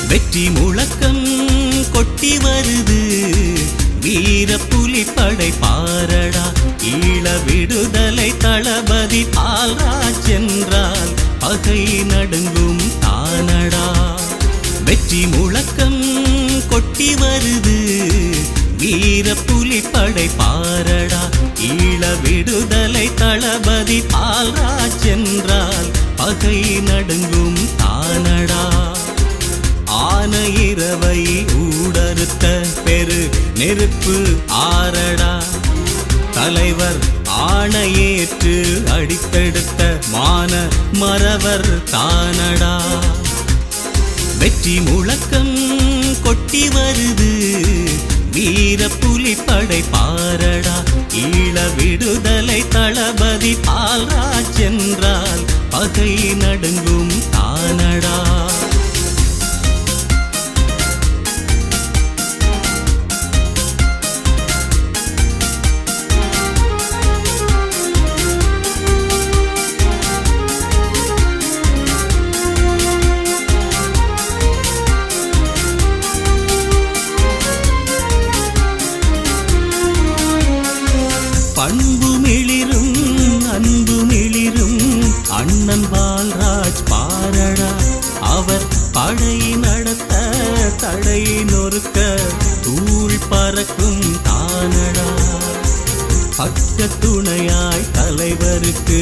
வெற்றி முழக்கம் கொட்டி வருது வீர புலிப்படை பாரடா ஈழ விடுதலை தளபதி பால்ராஜ் என்றால் பகை நடுங்கும் தானடா வெற்றி முழக்கம் கொட்டி வருது வீர புலிப்படை பாரடா ஈழ விடுதலை தளபதி பால்ராஜ் என்றால் பகை நடுங்கும் தானடா ஆன இரவை ஊடறுத்த பெரு நெருப்பு ஆரடா தலைவர் ஆணையேற்று அடித்தெடுத்த மான மறவர் தானடா வெற்றி முழக்கம் கொட்டி வருது வீர புலிப்படை பாரடா ஈழ விடுதலை தளபதி பால்ராஜ் என்றால் பகை நடுங்கும் தானடா பண்புமிளிரும் அன்புமிளிரும் அண்ணன் பால்ராஜ் பாரடா அவர் படை நடத்த தடை நொறுக்க தூள் பறக்கும் தானடா பக்க துணையாய் தலைவருக்கு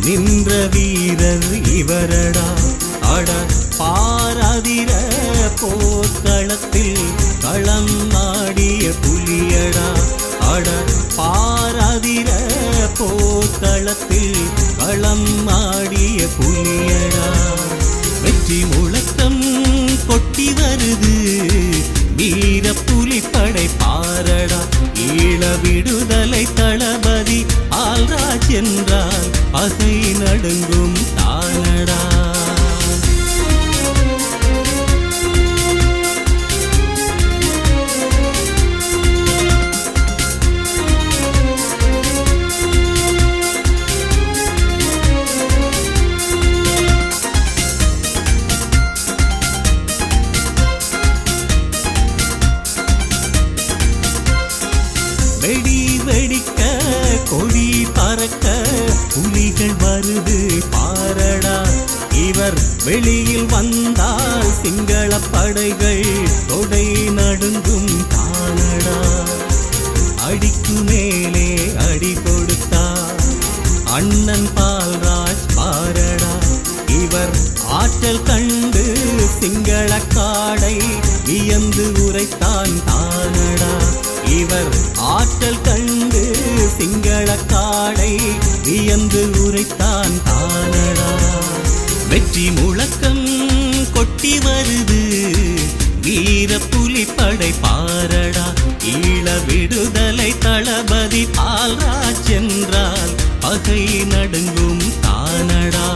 நின்ற வீரர் இவரடா அட பாரதிர போர்க்களத்தில் களம் ஆடிய புலியடா அட பாரதிர போர்க்களத்தில் களம் ஆடிய புலியடா வெற்றி முழக்கம் கொட்டி வருது வீர புலிப்படை பாரடா ஈழ விடுதலை தளபதி பால்ராஜ் என்றால் பகை நடுங்கும் தானடா வெடி வெடிக்க கொடி பறக்க புலிகள் வருது பாரடா இவர் வெளியில் வந்தால் சிங்கள படைகள் தொடை நடுங்கும் தானடா அடிக்கு மேலே அடி கொடுத்தார் அண்ணன் பால்ராஜ் பாரடா இவர் ஆற்றல் கண்டு சிங்கள காடை வியந்து உரைத்தான் தானடா இவர் ஆற்றல் கண்டு சிங்கள காடை வியந்து உரைத்தான் தானடா வெற்றி முழக்கம் கொட்டி வருது வீர புலிப்படை பாரடா ஈழ விடுதலை தளபதி பால்ராஜ் என்றால் பகை நடுங்கும் தானடா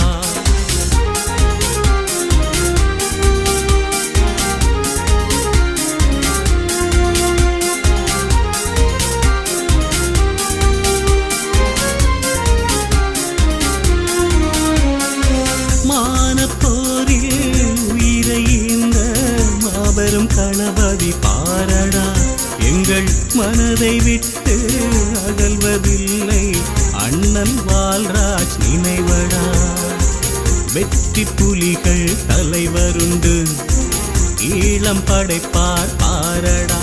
மாபெரும் தளபதி பாரடா எங்கள் மனதை விட்டு அகல்வதில்லை அண்ணன் பால்ராஜ் நினைவடா வெற்றி புலிகள் தலைவருண்டு ஈழம் படைப்பார் பாரடா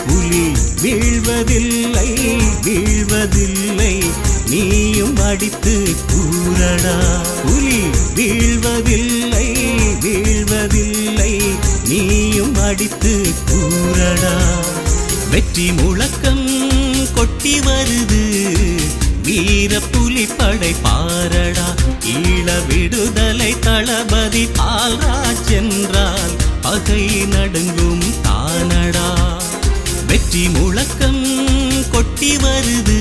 புலி வீழ்வதில்லை வீழ்வதில்லை நீயும் அடித்து கூறடா புலி வீழ்வதில்லை வீழ்வதில்லை நீயும் அடித்து கூறடா வெற்றி முழக்கம் கொட்டி வருது வீர புலிப்படை பாரடா ஈழ விடுதலை தளபதி பால்ராஜ் என்றால் பகை நடுங்கும் தானடா வெற்றி முழக்கம் கொட்டி வருது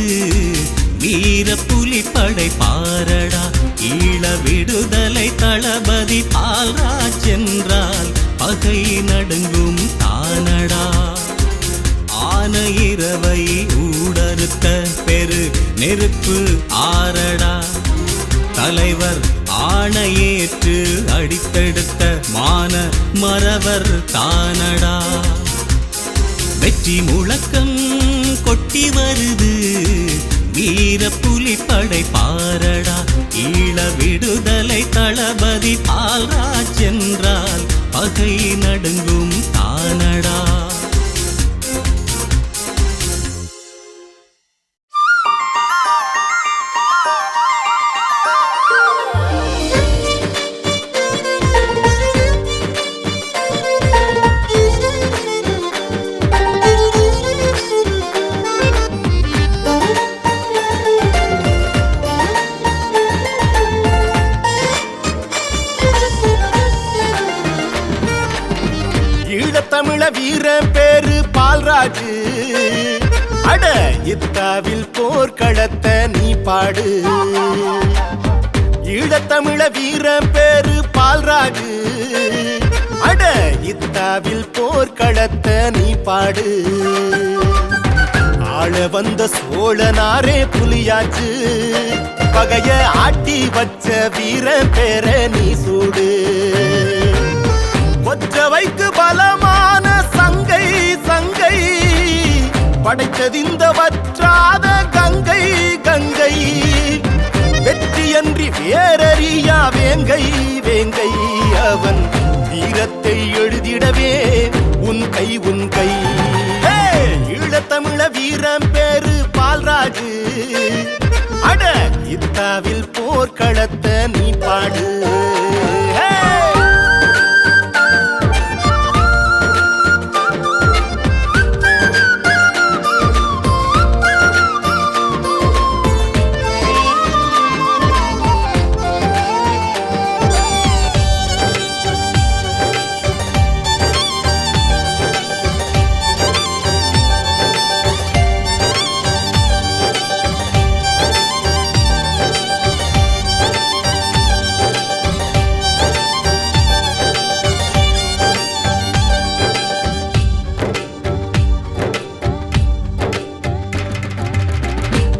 வீர புலிப்படை பாரடா ஈழ விடுதலை தளபதி பால்ராஜ் என்றால் பகை நடுங்கும் தானடா ஆன இரவை ஊடறுத்த பெரு நெருப்பு ஆரடா தலைவர் ஆணையேற்று அடித்தெடுத்த மான மறவர் தானடா. வெற்றி முழக்கம் கொட்டி வருது வீர புலிப்படை பாரடா. ஈழ விடுதலை தளபதி பால்ராஜ் என்றால் பகை நடுங்கும் தானடா. தமிழ வீர பேரு பால்ராஜ். அட இத்தாவில் போர்க்களத்தை நீ பாடு. ஈழத்தமிழ வீர பேரு பால்ராஜ். அட இத்தாவில் போர்க்களத்தை நீ பாடு. ஆள வந்த சோழனாரே புலியாச்சு. பகைய ஆட்டி வச்ச வீர பேர நீ சூடு. கொற்றவைக்கு பலமான சங்கை சங்கை படைத்ததிந்த வற்றாத கங்கை கங்கை. வெற்றியன்றி வேறறியா வேங்கை வேங்கை. அவன் வீரத்தை எழுதிடவே உன் கை உன் கை. ஈழத்தமிழ வீரம் பேரு பால்ராஜ். அட இத்தாவில் போர்க்களத்தை நீ பாடு.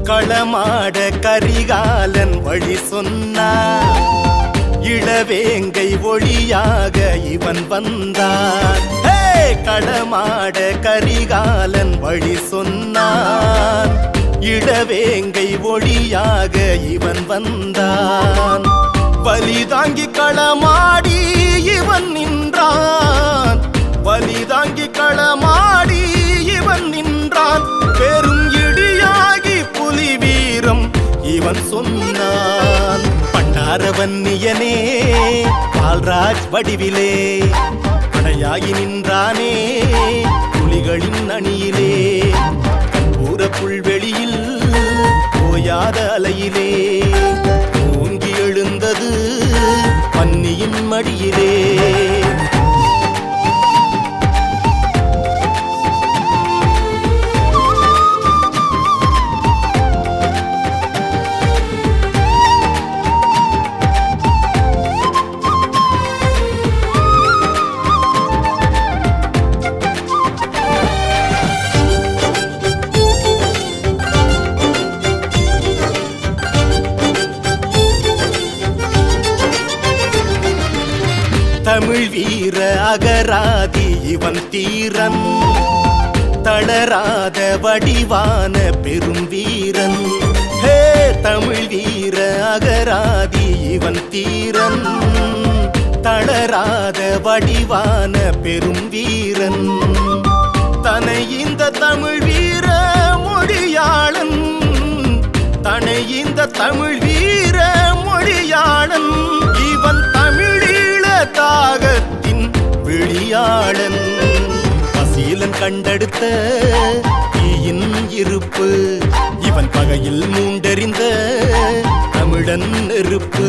களமாட கரிகாலன் வழி சொன்னார். இளவேங்கை ஒளியாக இவன் வந்தான். களமாட கரிகாலன் வழி சொன்னான். இளவேங்கை ஒளியாக இவன் வந்தான். பலிதாங்கி களமாடி இவன் நின்றான். பலிதாங்கி களமாடி இவன் நின்றான். பெரும் இடியாகி புலி வீரம் இவன் சொன்னான். பண்டாரவன்னியனே பால்ராஜ் வடிவிலே படையாகி நின்றானே புலிகளின் அணியிலே. பூர புல்வெளியில் ஓயாத அலையிலே ஓங்கி எழுந்தது பன்னியின் மடியிலே. தமிழ் வீர அகராதி இவன் தீரன். தளராத வடிவான பெரும் வீரன். தமிழ் வீர அகராதி இவன் தீரன். தளராத வடிவான பெரும் வீரன். தனை இந்த தமிழ் வீர மொழியாளன். தனை இந்த தமிழ் வீர மொழியாளன். இவன் தமிழீழ தாகத்தின் விழியாளன். பசீலன் கண்டெடுத்த தீயின் இருப்பு. இவன் பகையில் மூண்டெறிந்த தமிழன் நெருப்பு.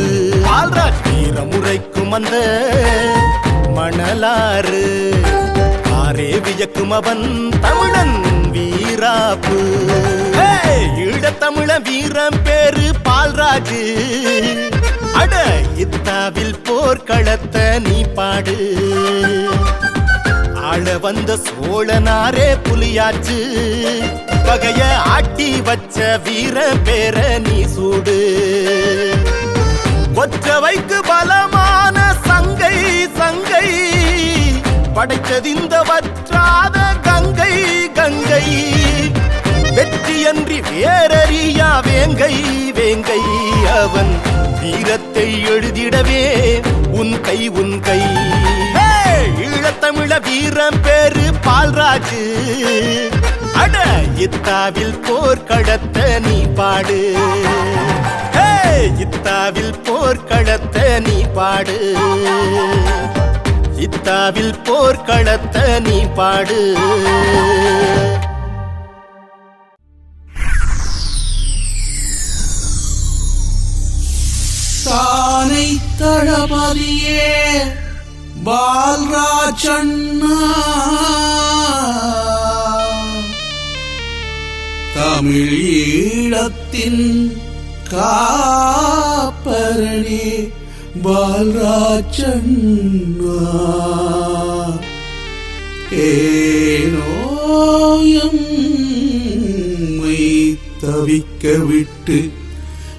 பால்ராஜ் வீரமுறைக்கும் அந்த மணலாறு. ஆரே வியக்கும் அவன் தமிழன் வீராப்பு. ஈழத்தமிழ வீரம் பேரு பால்ராஜ். அட இத்தாவில் போர்க்களத்தை நீ பாடு. ஆள வந்த சோழனாரே புலியாச்சு. பகைய ஆட்டி வச்ச வீர பேர நீ சூடு. கொற்றவைக்கு பலமான சங்கை சங்கை படைத்ததிந்த வற்றாத கங்கை கங்கை வெற்றியன்றி வேறறியா வேங்கை வேங்கை அவன் வீரத்தை எழுதிடவே உன் கை ஈழத்தமிழ வீரம் பேரு பால்ராஜு அட இத்தாவில் போர்க்களத்த நீ பாடு இத்தாவில் போர்க்களத்த நீ பாடு இத்தாவில் போர்க்களத்த நீ பாடு தானை தளபதியே பால்ராஜண்ணா தமிழீழத்தின் காப்பரணி பால்ராஜண்ணா ஏனோயம்மை தவிக்க விட்டு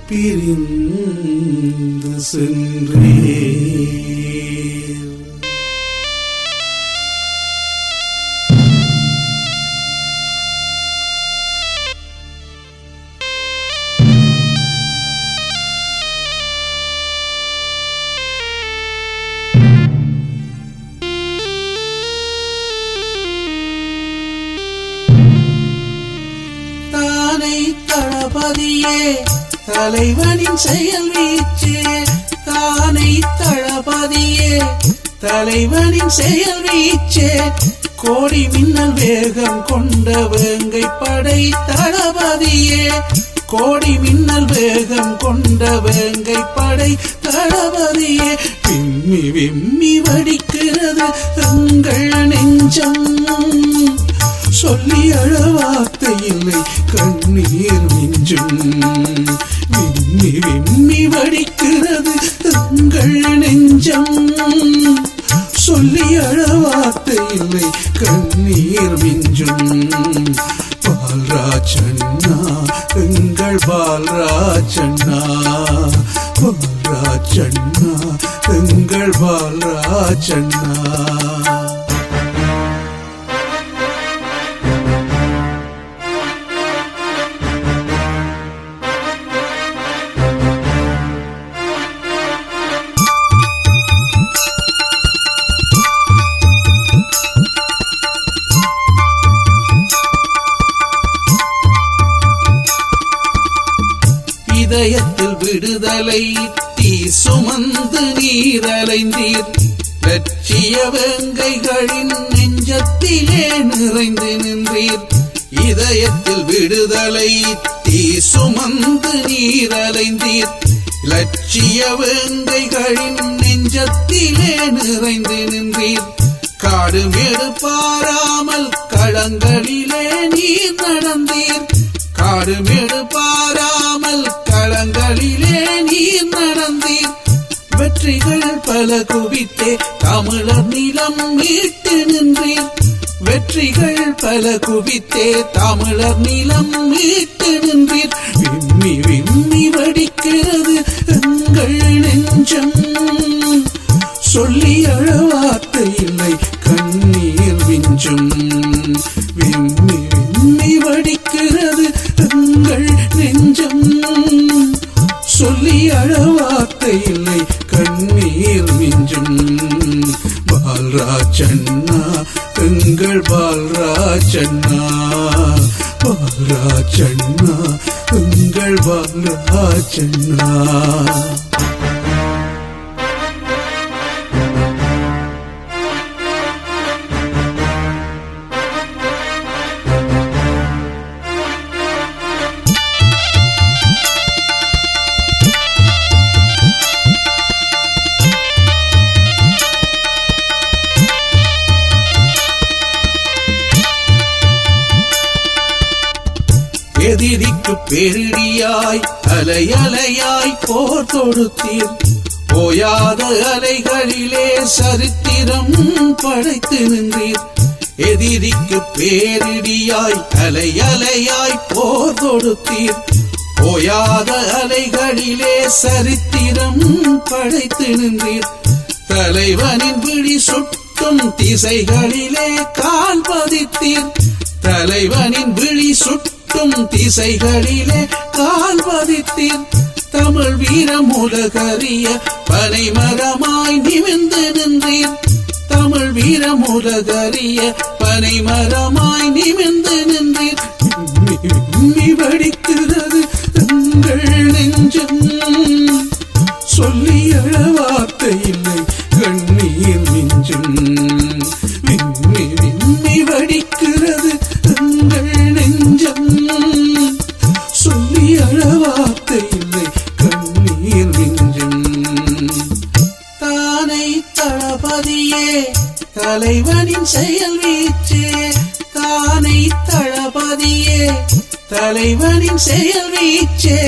பிரிந்து சென்றீர். தானை தளபதியே தலைவனின் செயல் வீச்சு தானை தளபதியே தலைவனின் செயல் வீச்சு கோடி மின்னல் வேகம் கொண்ட வேங்கை படை தளபதியே கோடி மின்னல் வேகம் கொண்ட வேங்கை படை தளபதியே விம்மி விம்மி வடிக்கிறது எங்கள் நெஞ்சம் சொல்லி அழ வார்த்தை இல்லை கண்ணீர் மிஞ்சும் விம்மி விம்மி வடிக்கிறது எங்கள் நெஞ்சம் சொல்லி அழ வார்த்தை இல்லை கண்ணீர் மிஞ்சும் பால்ராஜண்ணா எங்கள் பால்ராஜண்ணா பால்ராஜண்ணா எங்கள் பால்ராஜண்ணா இதயத்தில் விடுதலை தீ சுமந்து நீரலைந்தீர் லட்சிய வேங்கைகளின் நெஞ்சத்திலே நிறைந்து நின்றீர் இதயத்தில் விடுதலை தீ சுமந்து நீரலைந்தீர் லட்சிய வேங்கைகளின் நெஞ்சத்திலே நிறைந்து நின்றீர் காடு மேடு பாராமல் களங்களிலே நீர் நடந்தீர் காடு மேடு பாராமல் களங்களிலே நீர் நடந்தீர் வெற்றிகள் பல குவித்தே தமிழர் நிலம் மீட்டு நின்றீர் வெற்றிகள் பல குவித்தே தமிழர் நிலம் மீட்டு நின்றீர் விம்மி விம்மி வடிக்கிறது எங்கள் நெஞ்சம் சொல்லி அழ வார்த்தை இல்லை கண்ணீர் விஞ்சும் விம்மி விம்மி வடிக்கிறது எங்கள் நெஞ்சம் சொல்லி அழ வார்த்தை இல்லை கண்ணீர் மிஞ்சும் பால்ராஜண்ணா எங்கள் பால்ராஜண்ணா பால்ராஜண்ணா எங்கள் பால்ராஜண்ணா எதிரிக்கு பெருடியாய் அலை அலையாய் போர் தொடுத்தீர் ஓயாத அலைகளிலே சரித்திரம் படைத்து நின்றீர் எதிரிக்கு பேரிடியாய் அலை அலையாய் போர் தொடுத்தீர் ஓயாத அலைகளிலே சரித்திரம் படைத்து நின்றீர் தலைவனின் விழி சுட்ட சுட்டும் திசைகளிலே கால் பதித்தீர் தலைவனின் விழி சுட்டும் திசைகளிலே கால் பதித்தீர் தமிழ் வீரம் உலகறிய பனைமரமாய் நிமிர்ந்து நின்றீர் தமிழ் வீரம் உலகறிய பனைமரமாய் நிமிர்ந்து நின்றீர் விம்மி வடிக்கிறது எங்கள் நெஞ்சம் சொல்லி அழ வார்த்தை இல்லை கண்ணீர் நெஞ்சம் விம்மி விம்மி வடிக்கிறது எங்கள் நெஞ்சம் சொல்லி அழ வார்த்தை இல்லை கண்ணீர் நெஞ்சம் தானை தளபதியே தலைவனின் செயல் வீச்சே தானை தளபதியே தலைவனின் செயல் வீச்சே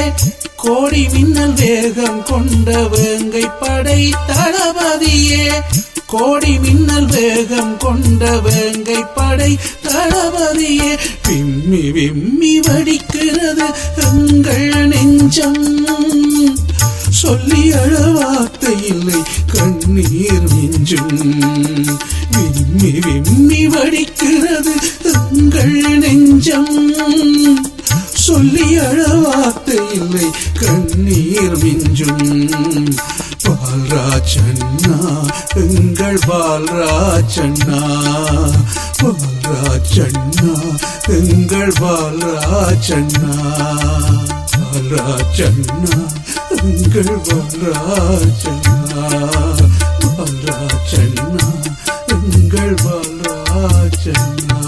கோடி மின்னல் வேகம் கொண்ட வேங்கை படை தளபதியே கோடி மின்னல் வேகம் கொண்ட வேங்கை படை தளபதியே விம்மி விம்மி வடிக்கிறது எங்கள் நெஞ்சம் சொல்லி அழ வார்த்தை இல்லை கண்ணீர் நெஞ்சும் விம்மி விம்மி வடிக்கிறது எங்கள் நெஞ்சம் சொல்லி அழ வார்த்தை இல்லை கண்ணீர் மிஞ்சும் பால்ராஜண்ணா எங்கள் பால்ராஜண்ணா பால்ராஜண்ணா எங்கள் பால்ராஜண்ணா பால்ராஜண்ணா எங்கள் பால்ராஜண்ணா பால்ராஜண்ணா எங்கள் பால்ராஜண்ணா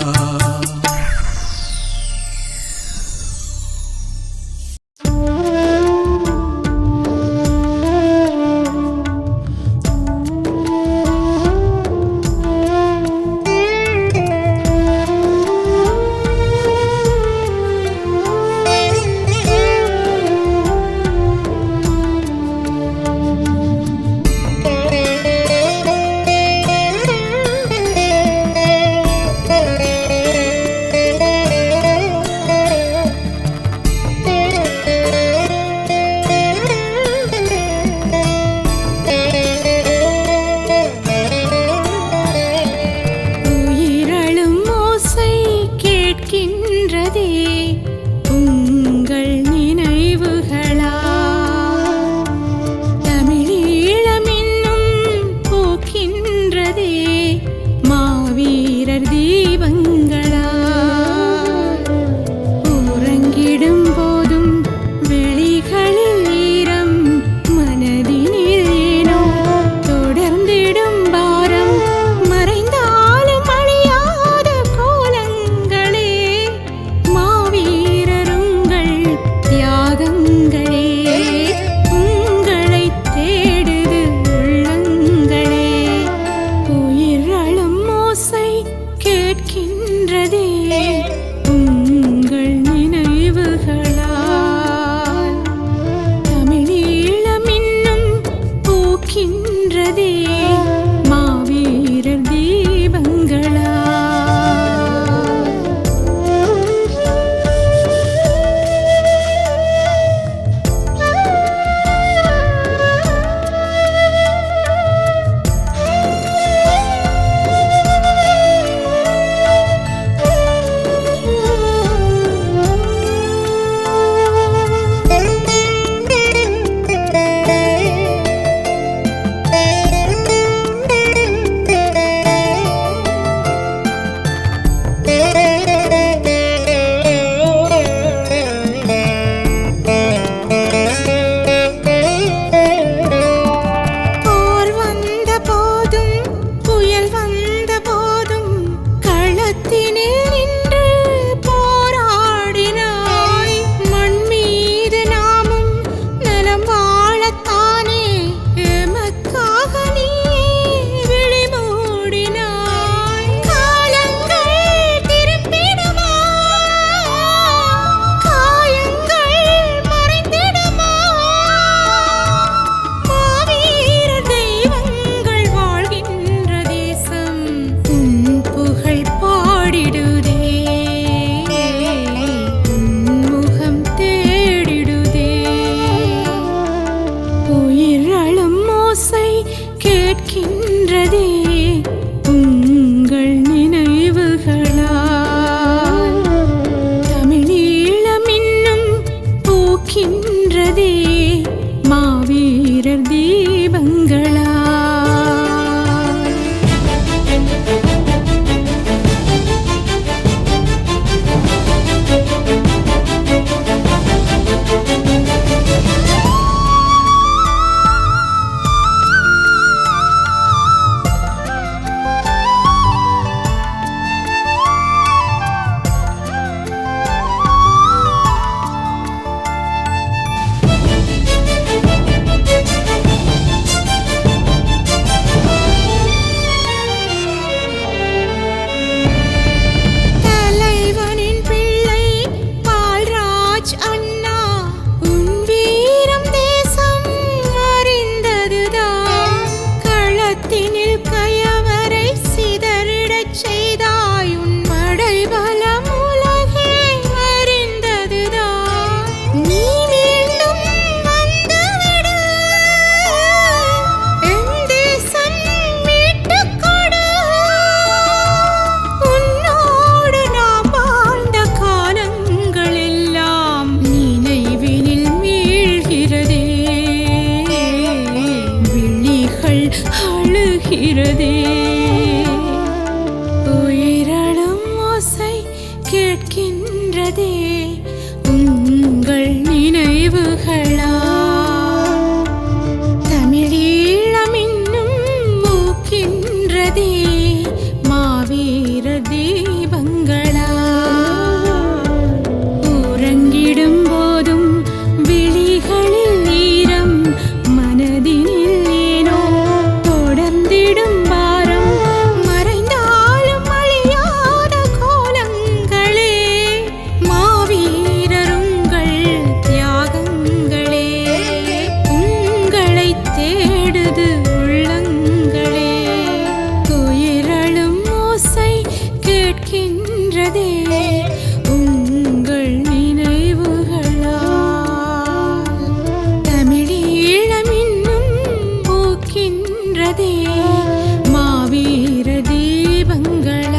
வருகிறதே. உயிரழும் ஓசை கேட்கின்றதே உங்கள் நினைவுகளா. தமிழீழம் இன்னும் மூக்கின்றதே மாவீர தீபங்களா. உறங்கிடும் போதும் விழிகளில் ஈரம் மனதினில் ஏனோ தொடர்ந்திடும் பாரம். மறைந்தாலும் அழியாத கோலங்களே மாவீரருங்கள் தியாகங்களே. உங்களை தேடுது உள்ளங்களே. துயிரழும் ஓசை கேட்கின்றதே உங்கள் நினைவுகளா. தமிழீழம் இன்னும் பூக்கின்றதே மாவீர தீபங்களா.